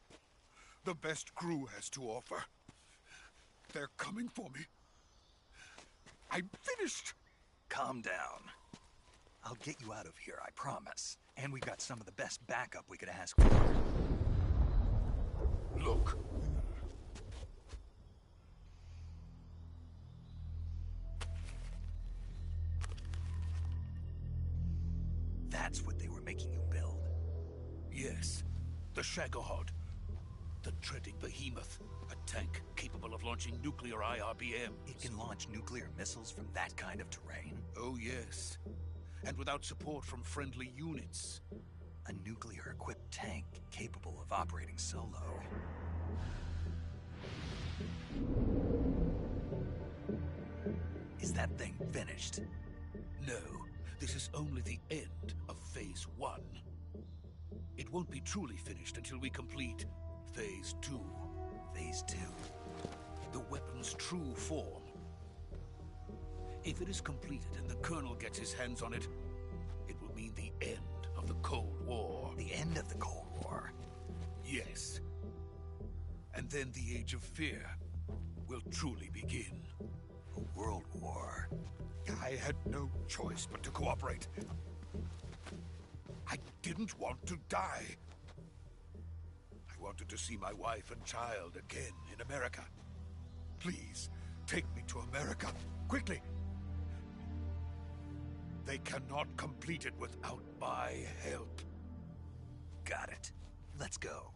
The best GRU has to offer. They're coming for me. I'm finished. Calm down. I'll get you out of here, I promise. And we've got some of the best backup we could ask for. Look. That's what they were making you build? Yes. The Shagohod. The treading behemoth. A tank capable of launching nuclear IRBM. It can launch nuclear missiles from that kind of terrain? Oh, yes. And without support from friendly units. A nuclear-equipped tank capable of operating solo. Is that thing finished? No. This is only the end of Phase 1. It won't be truly finished until we complete Phase 2. Phase 2? The weapon's true form. If it is completed and the Colonel gets his hands on it, it will mean the end of the Cold War. The end of the Cold War? Yes. And then the Age of Fear will truly begin. A world war? I had no choice but to cooperate. I didn't want to die. I wanted to see my wife and child again in America. Please, take me to America, quickly. They cannot complete it without my help. Got it. Let's go.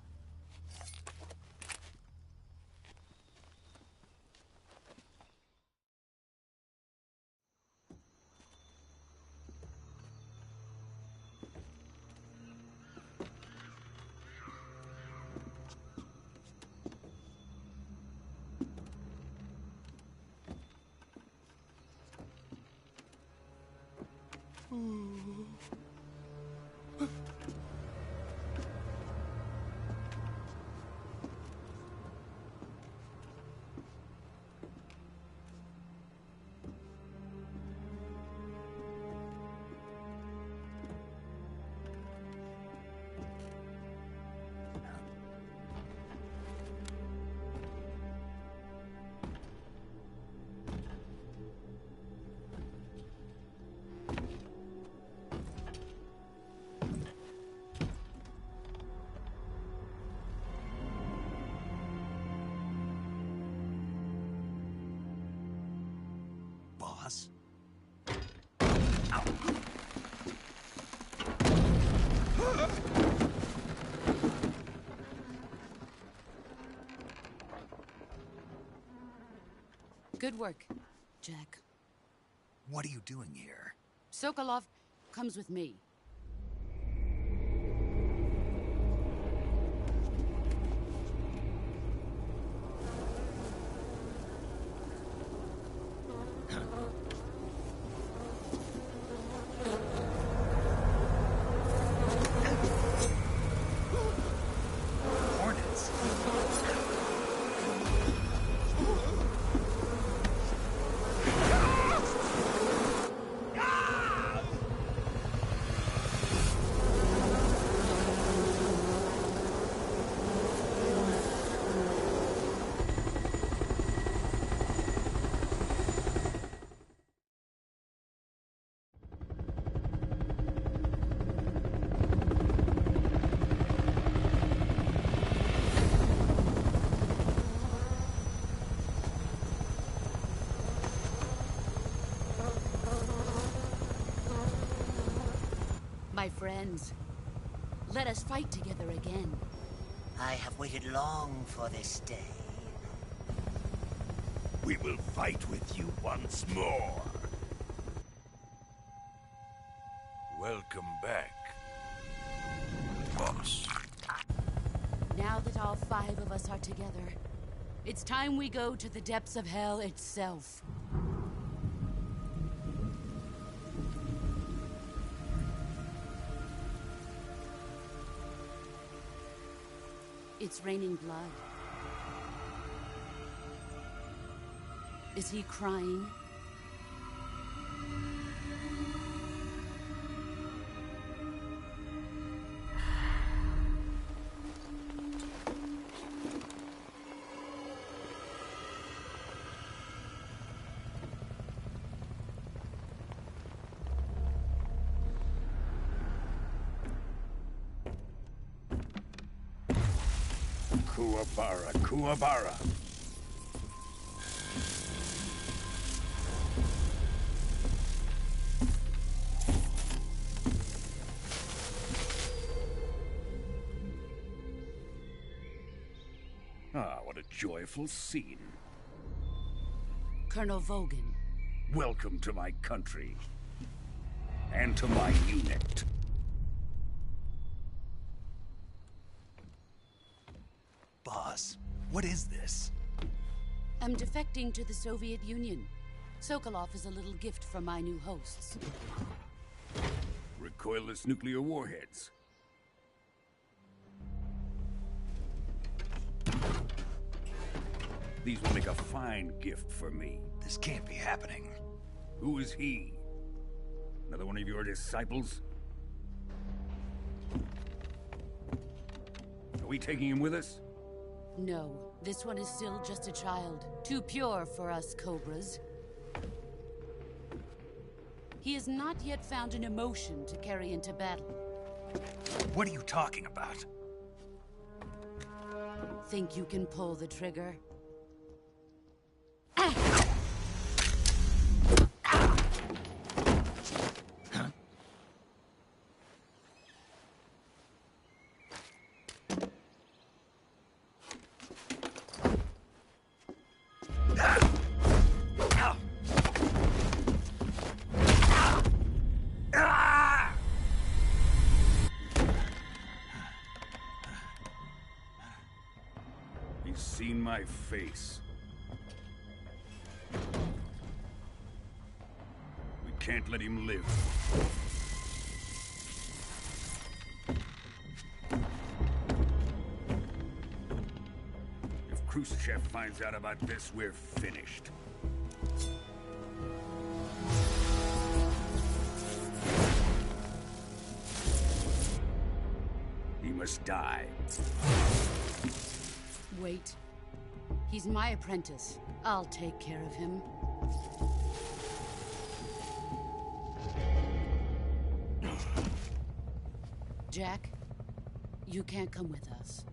Boss? Ow. Good work, Jack. What are you doing here? Sokolov comes with me. my friends. Let us fight together again. I have waited long for this day. We will fight with you once more. Welcome back, boss. Now that all 5 of us are together, it's time we go to the depths of hell itself. It's raining blood. Is he crying? Kuwabara, Kuwabara. Ah, what a joyful scene. Colonel Vogan. Welcome to my country. And to my unit. Boss, what is this? I'm defecting to the Soviet Union. Sokolov is a little gift from my new hosts. Recoilless nuclear warheads. These will make a fine gift for me. This can't be happening. Who is he? Another one of your disciples? Are we taking him with us? No, this one is still just a child. Too pure for us Cobras. He has not yet found an emotion to carry into battle. What are you talking about? Think you can pull the trigger? He's seen my face. We can't let him live. If Khrushchev finds out about this, we're finished. He must die. Wait. He's my apprentice. I'll take care of him. Jack, you can't come with us.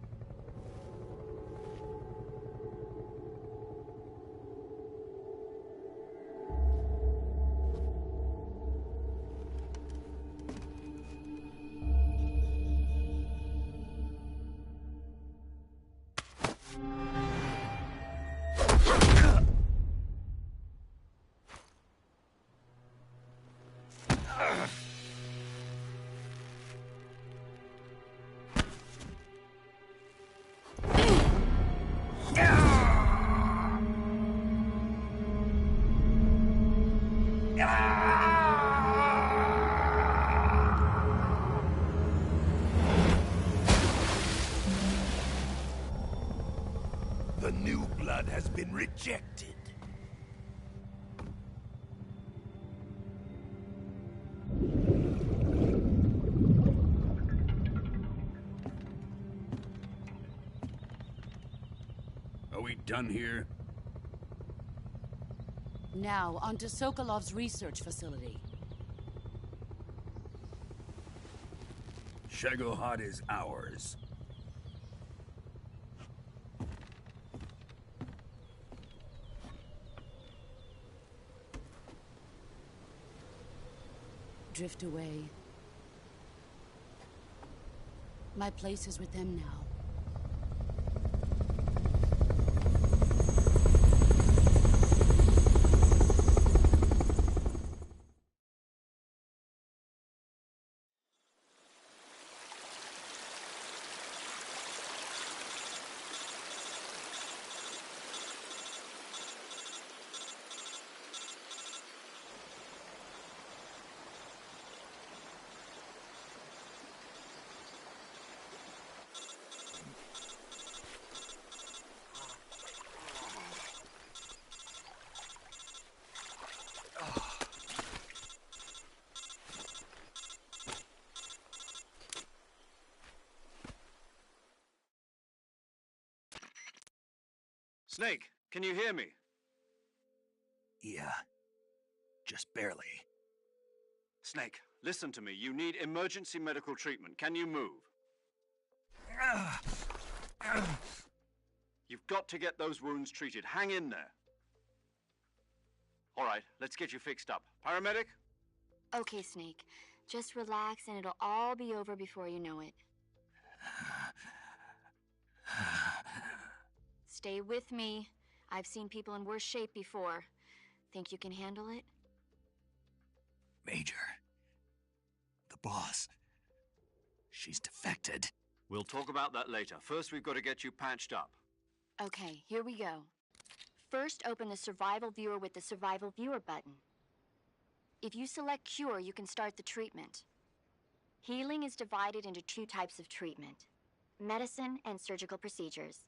The new blood has been rejected. Are we done here? Now, onto Sokolov's research facility. Shagohod is ours. Drift away. My place is with them now. Snake, can you hear me? Yeah. Just barely. Snake, listen to me. You need emergency medical treatment. Can you move? You've got to get those wounds treated. Hang in there. All right, let's get you fixed up. Paramedic? Okay, Snake. Just relax and it'll all be over before you know it. Stay with me. I've seen people in worse shape before. Think you can handle it? Major. The boss. She's defected. We'll talk about that later. First, we've got to get you patched up. Okay, here we go. First, open the Survival Viewer with the Survival Viewer button. If you select Cure, you can start the treatment. Healing is divided into two types of treatment: medicine and surgical procedures.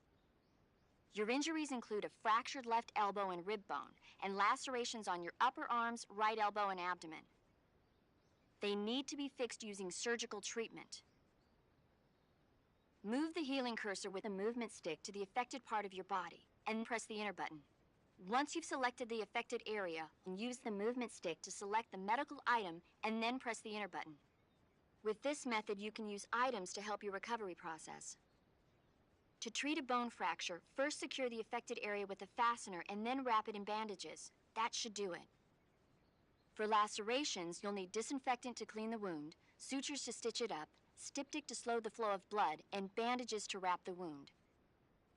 Your injuries include a fractured left elbow and rib bone, and lacerations on your upper arms, right elbow, and abdomen. They need to be fixed using surgical treatment. Move the healing cursor with a movement stick to the affected part of your body, and press the enter button. Once you've selected the affected area, use the movement stick to select the medical item, and then press the enter button. With this method, you can use items to help your recovery process. To treat a bone fracture, first secure the affected area with a fastener and then wrap it in bandages. That should do it. For lacerations, you'll need disinfectant to clean the wound, sutures to stitch it up, styptic to slow the flow of blood, and bandages to wrap the wound.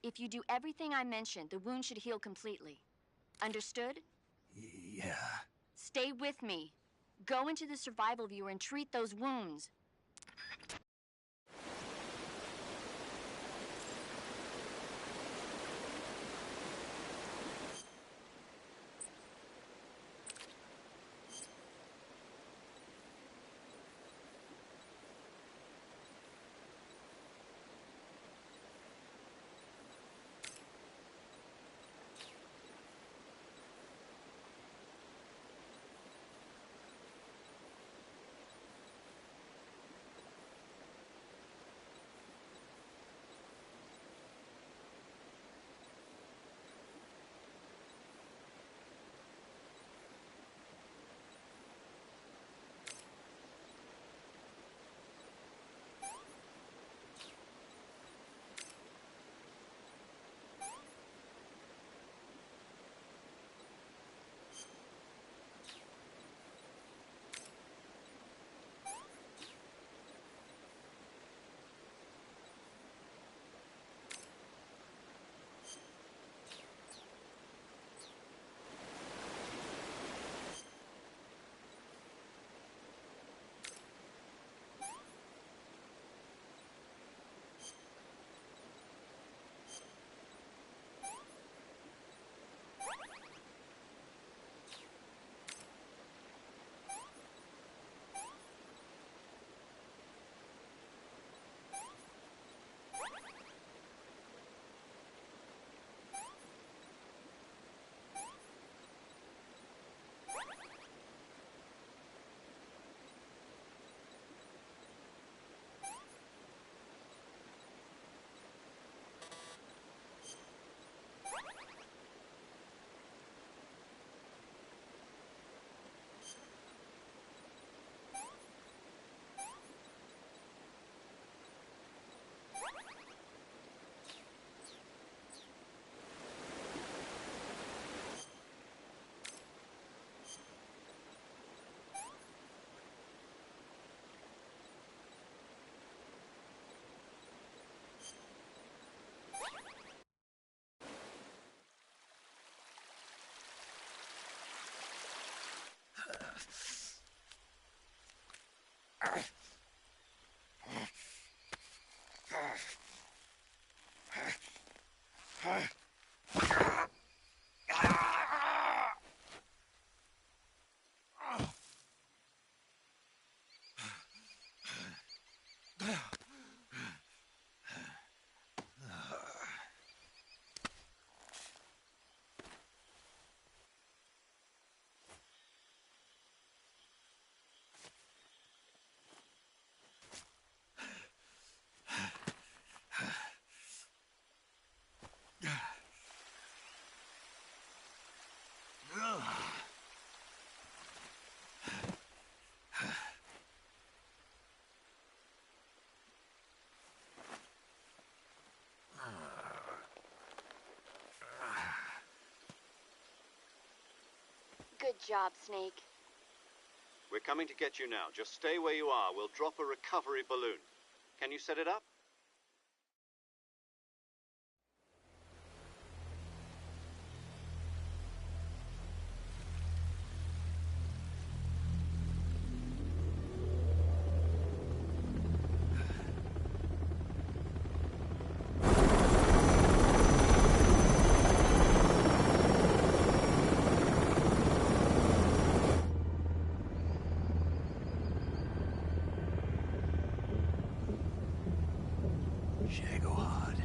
If you do everything I mentioned, the wound should heal completely. Understood? Yeah. Stay with me. Go into the Survival Viewer and treat those wounds. job, Snake. We're coming to get you now. Just stay where you are. We'll drop a recovery balloon. Can you set it up? Shagohod.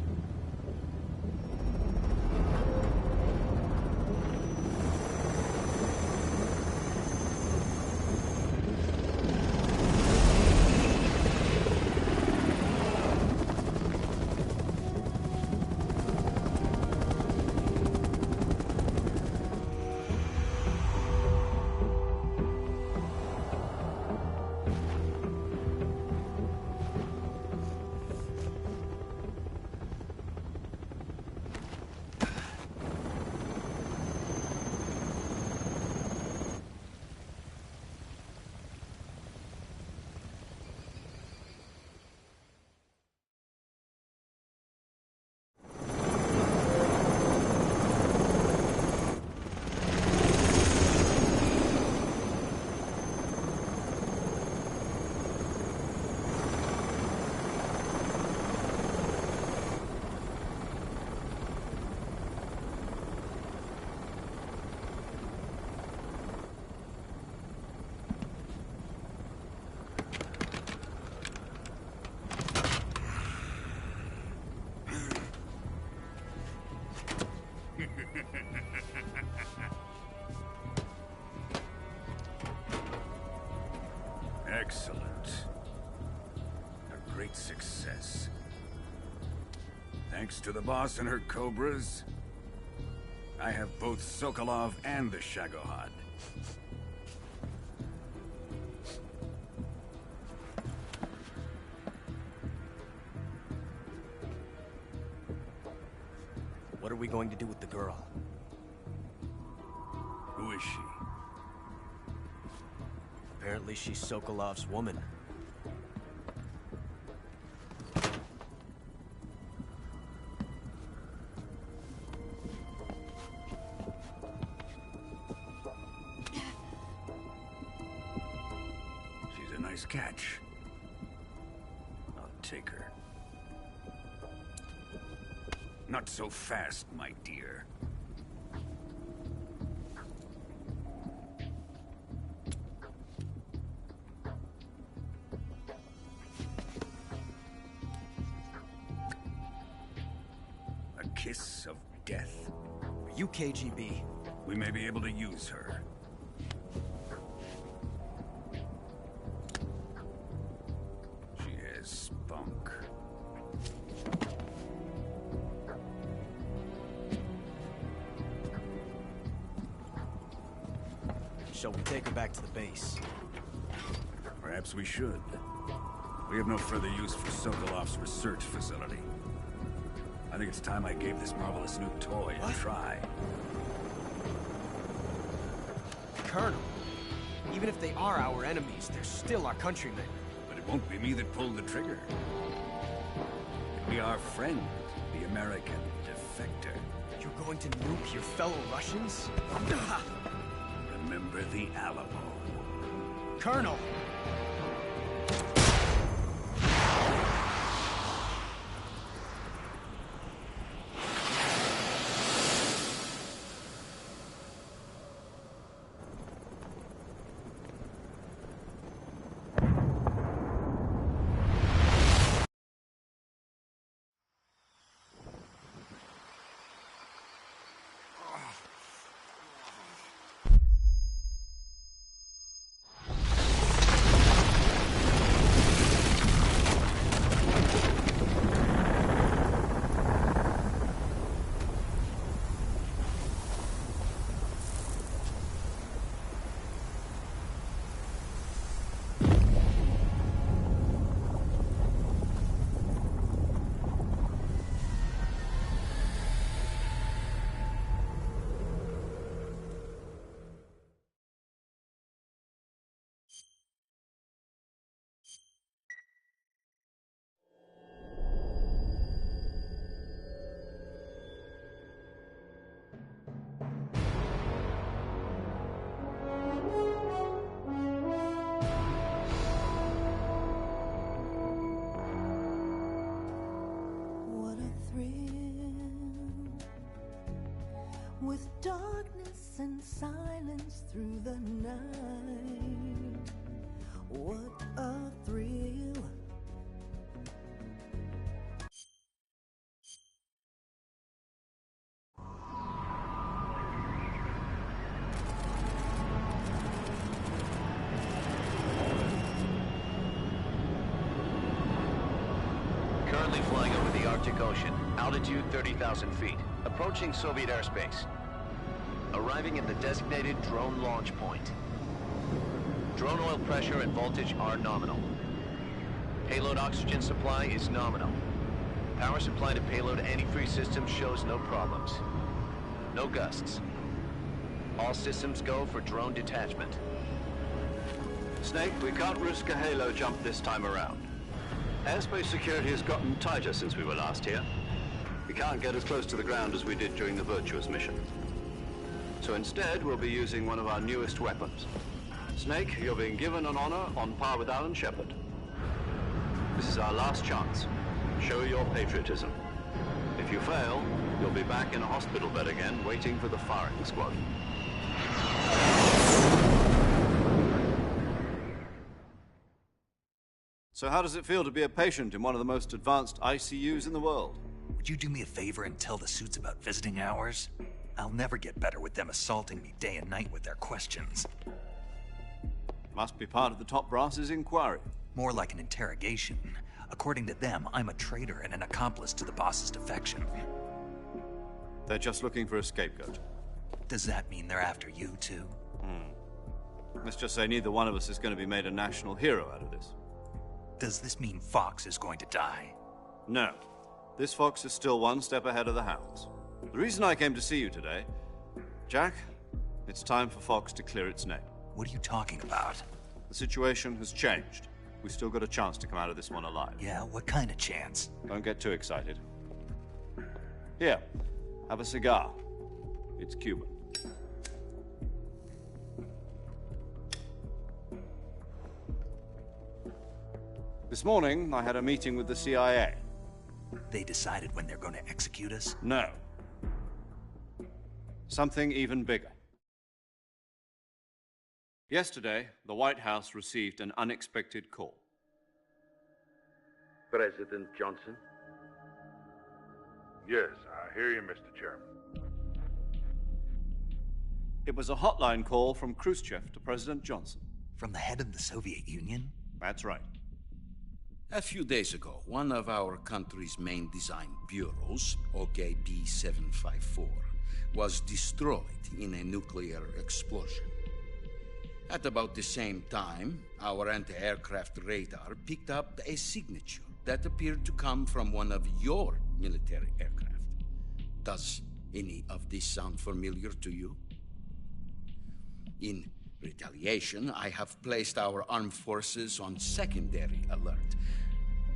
Excellent. A great success. Thanks to the boss and her cobras, I have both Sokolov and the Shagohod. What are we going to do with the girl? Who is she? Apparently she's Sokolov's woman. She's a nice catch. I'll take her. Not so fast, my dear. A kiss of death? Are you KGB? We may be able to use her. She has spunk. Shall we take her back to the base? Perhaps we should. We have no further use for Sokolov's research facility. I think it's time I gave this marvelous new toy a try. Colonel, even if they are our enemies, they're still our countrymen. But it won't be me that pulled the trigger. It'll be our friend, the American defector. You're going to nuke your fellow Russians? Remember the Alamo. Colonel! darkness and silence through the night. What a thrill. Currently flying over the Arctic Ocean, altitude 30,000 feet, approaching Soviet airspace. Arriving at the designated drone launch point. Drone oil pressure and voltage are nominal. Payload oxygen supply is nominal. Power supply to payload antifreeze system shows no problems. No gusts. All systems go for drone detachment. Snake, we can't risk a halo jump this time around. Airspace security has gotten tighter since we were last here. We can't get as close to the ground as we did during the Virtuous mission. So instead, we'll be using one of our newest weapons. Snake, you're being given an honor on par with Alan Shepard. This is our last chance. Show your patriotism. If you fail, you'll be back in a hospital bed again, waiting for the firing squad. So how does it feel to be a patient in one of the most advanced ICUs in the world? Would you do me a favor and tell the suits about visiting hours? I'll never get better with them assaulting me day and night with their questions. Must be part of the top brass's inquiry. More like an interrogation. According to them, I'm a traitor and an accomplice to the boss's defection. They're just looking for a scapegoat. Does that mean they're after you, too? Let's just say neither one of us is going to be made a national hero out of this. Does this mean Fox is going to die? No. This fox is still one step ahead of the hounds. The reason I came to see you today, Jack, it's time for Fox to clear its name. What are you talking about? The situation has changed. We've still got a chance to come out of this one alive. Yeah, what kind of chance? Don't get too excited. Here, have a cigar. It's Cuban. This morning, I had a meeting with the CIA. They decided when they're going to execute us? No. Something even bigger. Yesterday, the White House received an unexpected call. President Johnson? Yes, I hear you, Mr. Chairman. It was a hotline call from Khrushchev to President Johnson. From the head of the Soviet Union? That's right. A few days ago, one of our country's main design bureaus, OKB-754, was destroyed in a nuclear explosion. At about the same time, our anti-aircraft radar picked up a signature that appeared to come from one of your military aircraft. Does any of this sound familiar to you? In retaliation, I have placed our armed forces on secondary alert.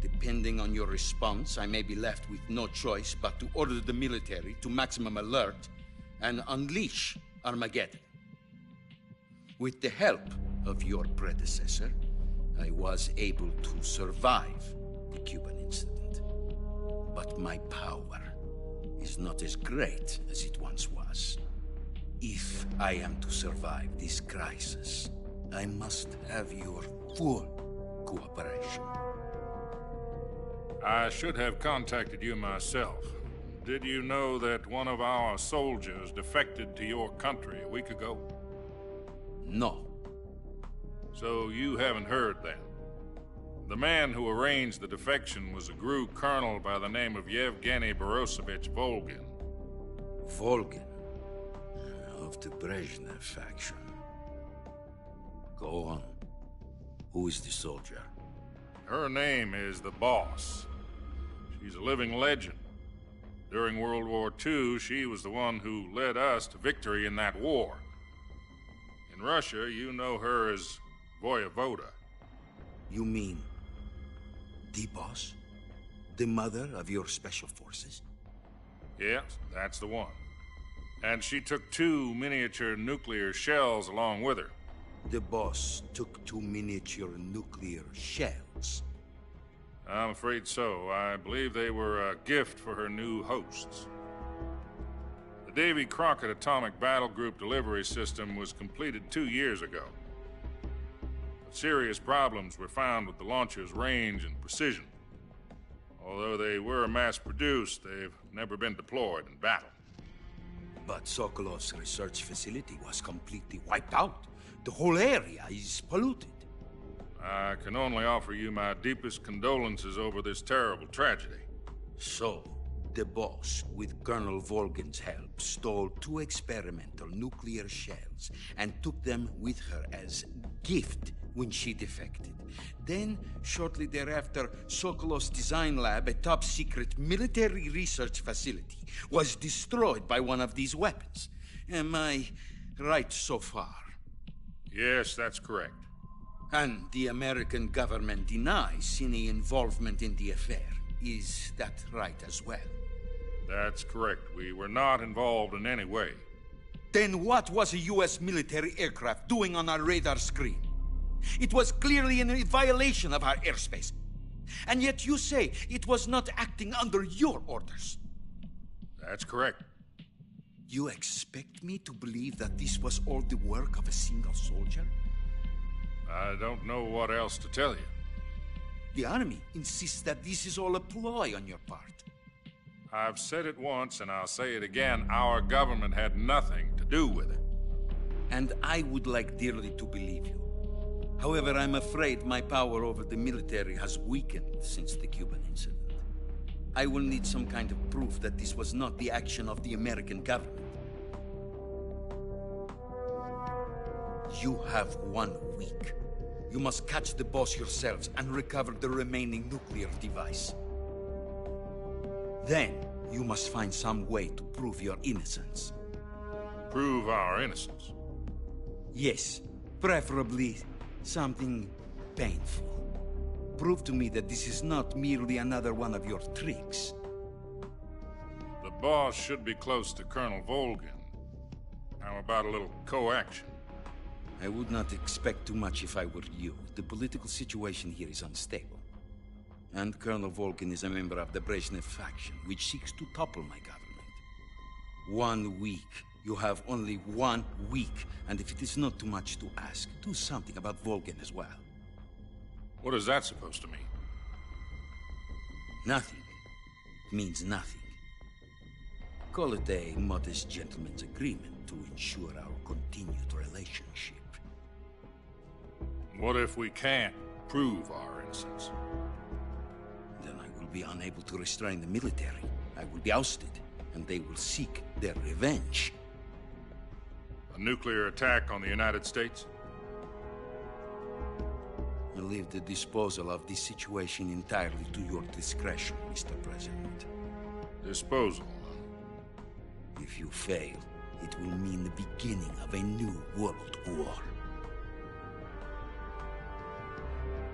Depending on your response, I may be left with no choice but to order the military to maximum alert and unleash Armageddon. With the help of your predecessor, I was able to survive the Cuban incident. But my power is not as great as it once was. If I am to survive this crisis, I must have your full cooperation. I should have contacted you myself. Did you know that one of our soldiers defected to your country a week ago? No. So you haven't heard then? The man who arranged the defection was a GRU colonel by the name of Yevgeny Borosovich Volgin. Volgin? Of the Brezhnev faction. Go on. Who is the soldier? Her name is the Boss. She's a living legend. During World War II, she was the one who led us to victory in that war. In Russia, you know her as Voyevoda. You mean the Boss? The mother of your special forces? Yes, that's the one. And she took 2 miniature nuclear shells along with her. The Boss took 2 miniature nuclear shells? I'm afraid so. I believe they were a gift for her new hosts. The Davy Crockett Atomic Battle Group delivery system was completed 2 years ago. But serious problems were found with the launcher's range and precision. Although they were mass-produced, they've never been deployed in battle. But Sokolov's research facility was completely wiped out. The whole area is polluted. I can only offer you my deepest condolences over this terrible tragedy. So, the boss, with Colonel Volgin's help, stole 2 experimental nuclear shells and took them with her as gift when she defected. Then, shortly thereafter, Sokolov's design lab, a top-secret military research facility, was destroyed by one of these weapons. Am I right so far? Yes, that's correct. And the American government denies any involvement in the affair. Is that right as well? That's correct. We were not involved in any way. Then what was a U.S. military aircraft doing on our radar screen? It was clearly in violation of our airspace. And yet you say it was not acting under your orders. That's correct. You expect me to believe that this was all the work of a single soldier? I don't know what else to tell you. The Army insists that this is all a ploy on your part. I've said it once, and I'll say it again. Our government had nothing to do with it. And I would like dearly to believe you. However, I'm afraid my power over the military has weakened since the Cuban incident. I will need some kind of proof that this was not the action of the American government. You have 1 week. You must catch the boss yourselves and recover the remaining nuclear device. Then, you must find some way to prove your innocence. Prove our innocence? Yes, preferably something painful. Prove to me that this is not merely another one of your tricks. The boss should be close to Colonel Volgin. How about a little co-action? I would not expect too much if I were you. The political situation here is unstable. And Colonel Volgin is a member of the Brezhnev faction, which seeks to topple my government. 1 week. You have only 1 week. And if it is not too much to ask, do something about Volgin as well. What is that supposed to mean? Nothing. It means nothing. Call it a modest gentleman's agreement to ensure our continued relationship. What if we can't prove our innocence? Then I will be unable to restrain the military. I will be ousted, and they will seek their revenge. A nuclear attack on the United States? I leave the disposal of this situation entirely to your discretion, Mr. President. Disposal? If you fail, it will mean the beginning of a new world war.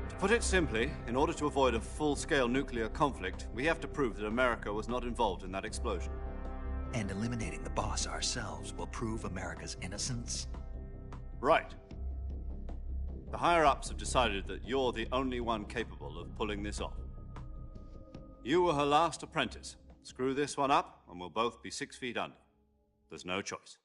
To put it simply, in order to avoid a full-scale nuclear conflict, we have to prove that America was not involved in that explosion. And eliminating the boss ourselves will prove America's innocence? Right. The higher-ups have decided that you're the only one capable of pulling this off. You were her last apprentice. Screw this one up, and we'll both be 6 feet under. There's no choice.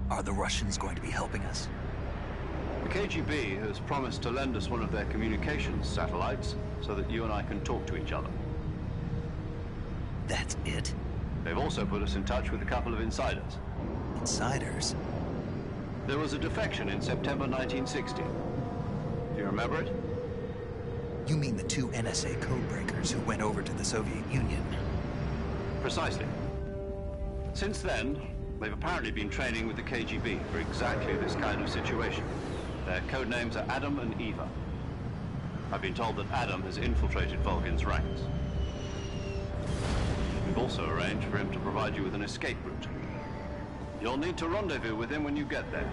Are the Russians going to be helping us? The KGB has promised to lend us one of their communications satellites so that you and I can talk to each other. That's it? They've also put us in touch with a couple of insiders. Insiders? There was a defection in September 1960. Do you remember it? You mean the 2 NSA codebreakers who went over to the Soviet Union? Precisely. Since then, they've apparently been training with the KGB for exactly this kind of situation. Their code names are Adam and Eva. I've been told that Adam has infiltrated Volgin's ranks. We've also arranged for him to provide you with an escape route. You'll need to rendezvous with him when you get there.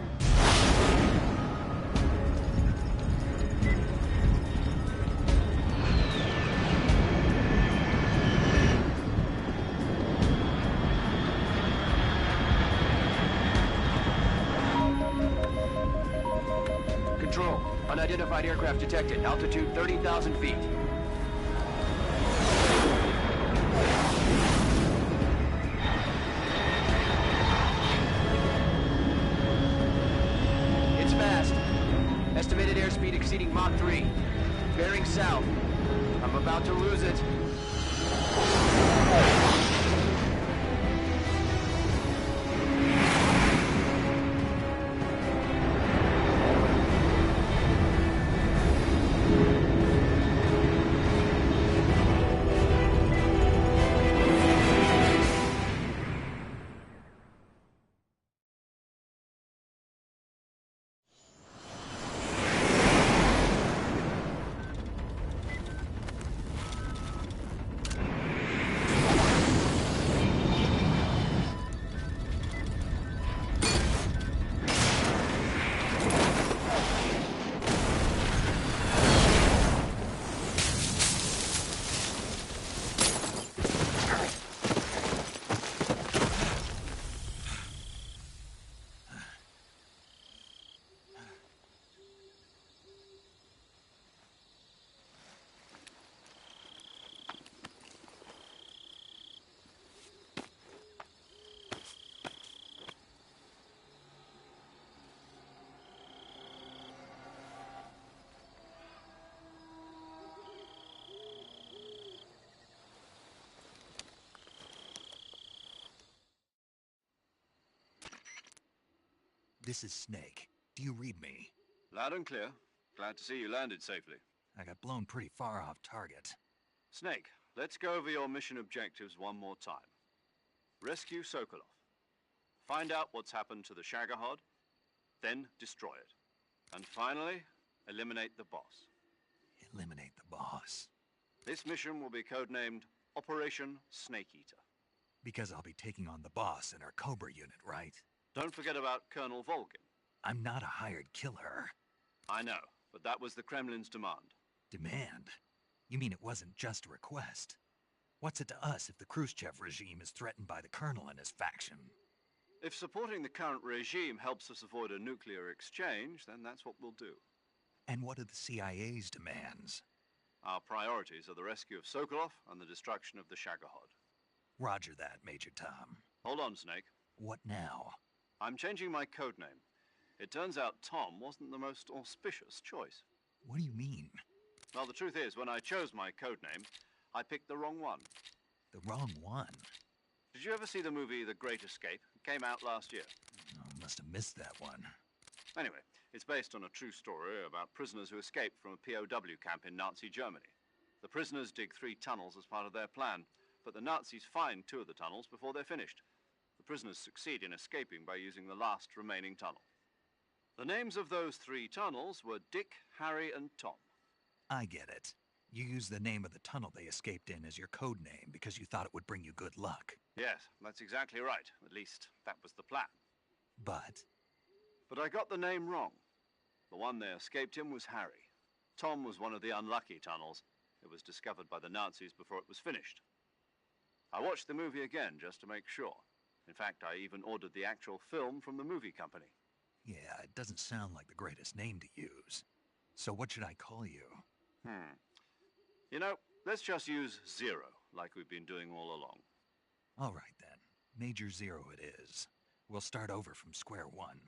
Control, unidentified aircraft detected, altitude 30,000 feet. Mach 3. Bearing south. I'm about to lose it. This is Snake. Do you read me? Loud and clear. Glad to see you landed safely. I got blown pretty far off target. Snake, let's go over your mission objectives one more time. Rescue Sokolov. Find out what's happened to the Shagohod, then destroy it. And finally, eliminate the boss. Eliminate the boss. This mission will be codenamed Operation Snake Eater. Because I'll be taking on the boss in our Cobra unit, right? Don't forget about Colonel Volgin. I'm not a hired killer. I know, but that was the Kremlin's demand. Demand? You mean it wasn't just a request? What's it to us if the Khrushchev regime is threatened by the Colonel and his faction? If supporting the current regime helps us avoid a nuclear exchange, then that's what we'll do. And what are the CIA's demands? Our priorities are the rescue of Sokolov and the destruction of the Shagohod. Roger that, Major Tom. Hold on, Snake. What now? I'm changing my codename. It turns out Tom wasn't the most auspicious choice. What do you mean? Well, the truth is, when I chose my codename, I picked the wrong one. The wrong one? Did you ever see the movie The Great Escape? It came out last year. Oh, must have missed that one. Anyway, it's based on a true story about prisoners who escaped from a POW camp in Nazi Germany. The prisoners dig 3 tunnels as part of their plan, but the Nazis find 2 of the tunnels before they're finished. The prisoners succeed in escaping by using the last remaining tunnel. The names of those 3 tunnels were Dick, Harry, and Tom. I get it. You used the name of the tunnel they escaped in as your code name because you thought it would bring you good luck. Yes, that's exactly right. At least, that was the plan. But I got the name wrong. The one they escaped in was Harry. Tom was one of the unlucky tunnels. It was discovered by the Nazis before it was finished. I watched the movie again just to make sure. In fact, I even ordered the actual film from the movie company. yeah, it doesn't sound like the greatest name to use. So what should I call you? You know, let's just use Zero, like we've been doing all along. All right then. Major Zero it is. We'll start over from square one.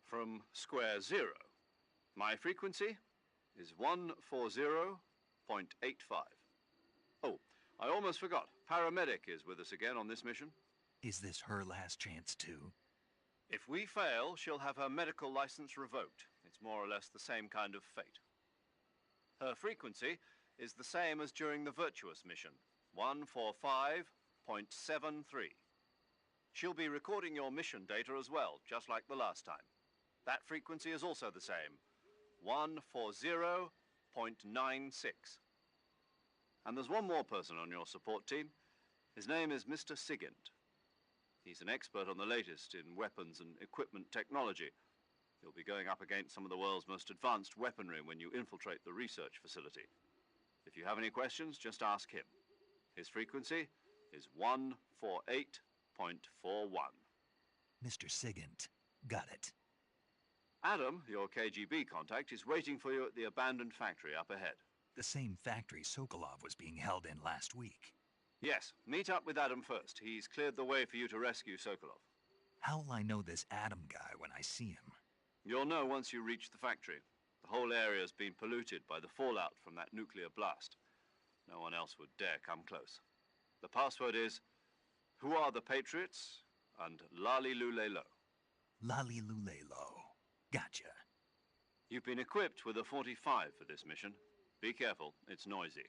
From square 0. My frequency is 140.85. Oh, I almost forgot. Paramedic is with us again on this mission. Is this her last chance too? If we fail, she'll have her medical license revoked. It's more or less the same kind of fate. Her frequency is the same as during the Virtuous mission, 145.73. She'll be recording your mission data as well, just like the last time. That frequency is also the same, 140.96. And there's one more person on your support team. His name is Mr. Sigint. He's an expert on the latest in weapons and equipment technology. You'll be going up against some of the world's most advanced weaponry when you infiltrate the research facility. If you have any questions, just ask him. His frequency is 148.41. Mr. Sigint. Got it. Adam, your KGB contact, is waiting for you at the abandoned factory up ahead. The same factory Sokolov was being held in last week. Yes, meet up with Adam first. He's cleared the way for you to rescue Sokolov. How will I know this Adam guy when I see him? You'll know once you reach the factory. The whole area has been polluted by the fallout from that nuclear blast. No one else would dare come close. The password is, "Who are the Patriots?" and Lali Lule Lo. Lali Lule Lo. Gotcha. You've been equipped with a 45 for this mission. Be careful, it's noisy.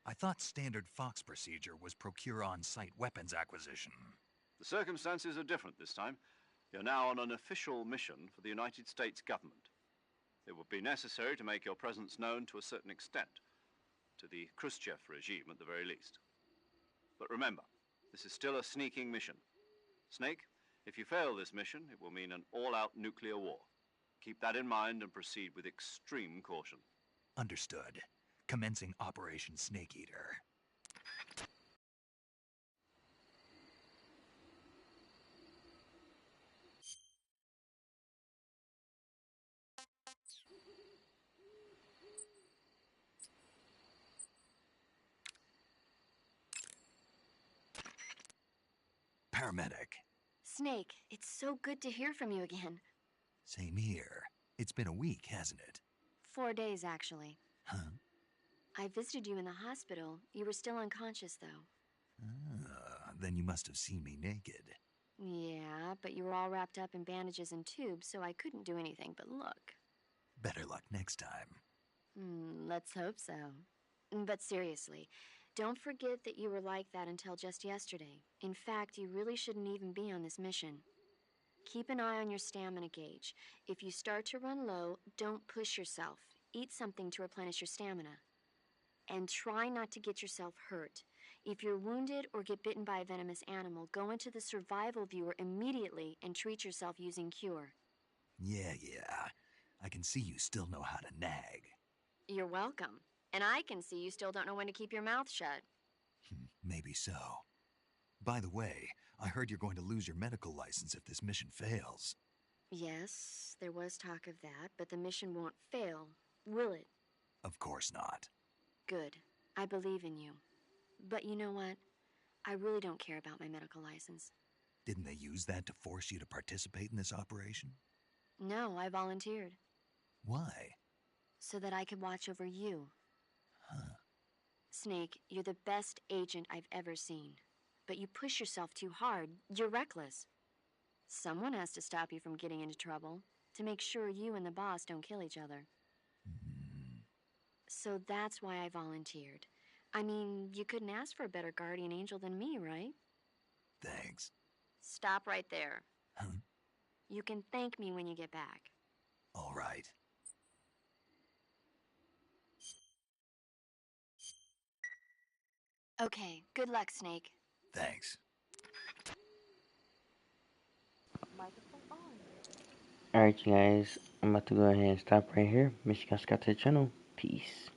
I thought standard Fox procedure was procure on-site weapons acquisition. The circumstances are different this time. You're now on an official mission for the United States government. It would be necessary to make your presence known to a certain extent, to the Khrushchev regime at the very least. But remember, this is still a sneaking mission. Snake, if you fail this mission, it will mean an all-out nuclear war. Keep that in mind and proceed with extreme caution. Understood. Commencing Operation Snake Eater. Paramedic. Snake, it's so good to hear from you again. Same here. It's been a week, hasn't it? 4 days, actually. Huh? I visited you in the hospital. You were still unconscious, though. Then you must have seen me naked. Yeah, but you were all wrapped up in bandages and tubes, so I couldn't do anything but look. Better luck next time. Let's hope so. But seriously, don't forget that you were like that until just yesterday. In fact, you really shouldn't even be on this mission. Keep an eye on your stamina gauge. If you start to run low, don't push yourself. Eat something to replenish your stamina. And try not to get yourself hurt. If you're wounded or get bitten by a venomous animal, go into the survival viewer immediately and treat yourself using Cure. Yeah. I can see you still know how to nag. You're welcome. And I can see you still don't know when to keep your mouth shut. Maybe so. By the way, I heard you're going to lose your medical license if this mission fails. Yes, there was talk of that, but the mission won't fail, will it? Of course not. Good. I believe in you. But you know what? I really don't care about my medical license. Didn't they use that to force you to participate in this operation? No, I volunteered. Why? So that I could watch over you. Huh. Snake, you're the best agent I've ever seen. But you push yourself too hard. You're reckless. Someone has to stop you from getting into trouble, to make sure you and the boss don't kill each other. So that's why I volunteered. I mean, you couldn't ask for a better guardian angel than me, right? Thanks. Stop right there. Huh? You can thank me when you get back. All right. Okay, good luck, Snake. Thanks. Alright, you guys, I'm about to go ahead and stop right here. Make sure you guys subscribe to the channel. Peace.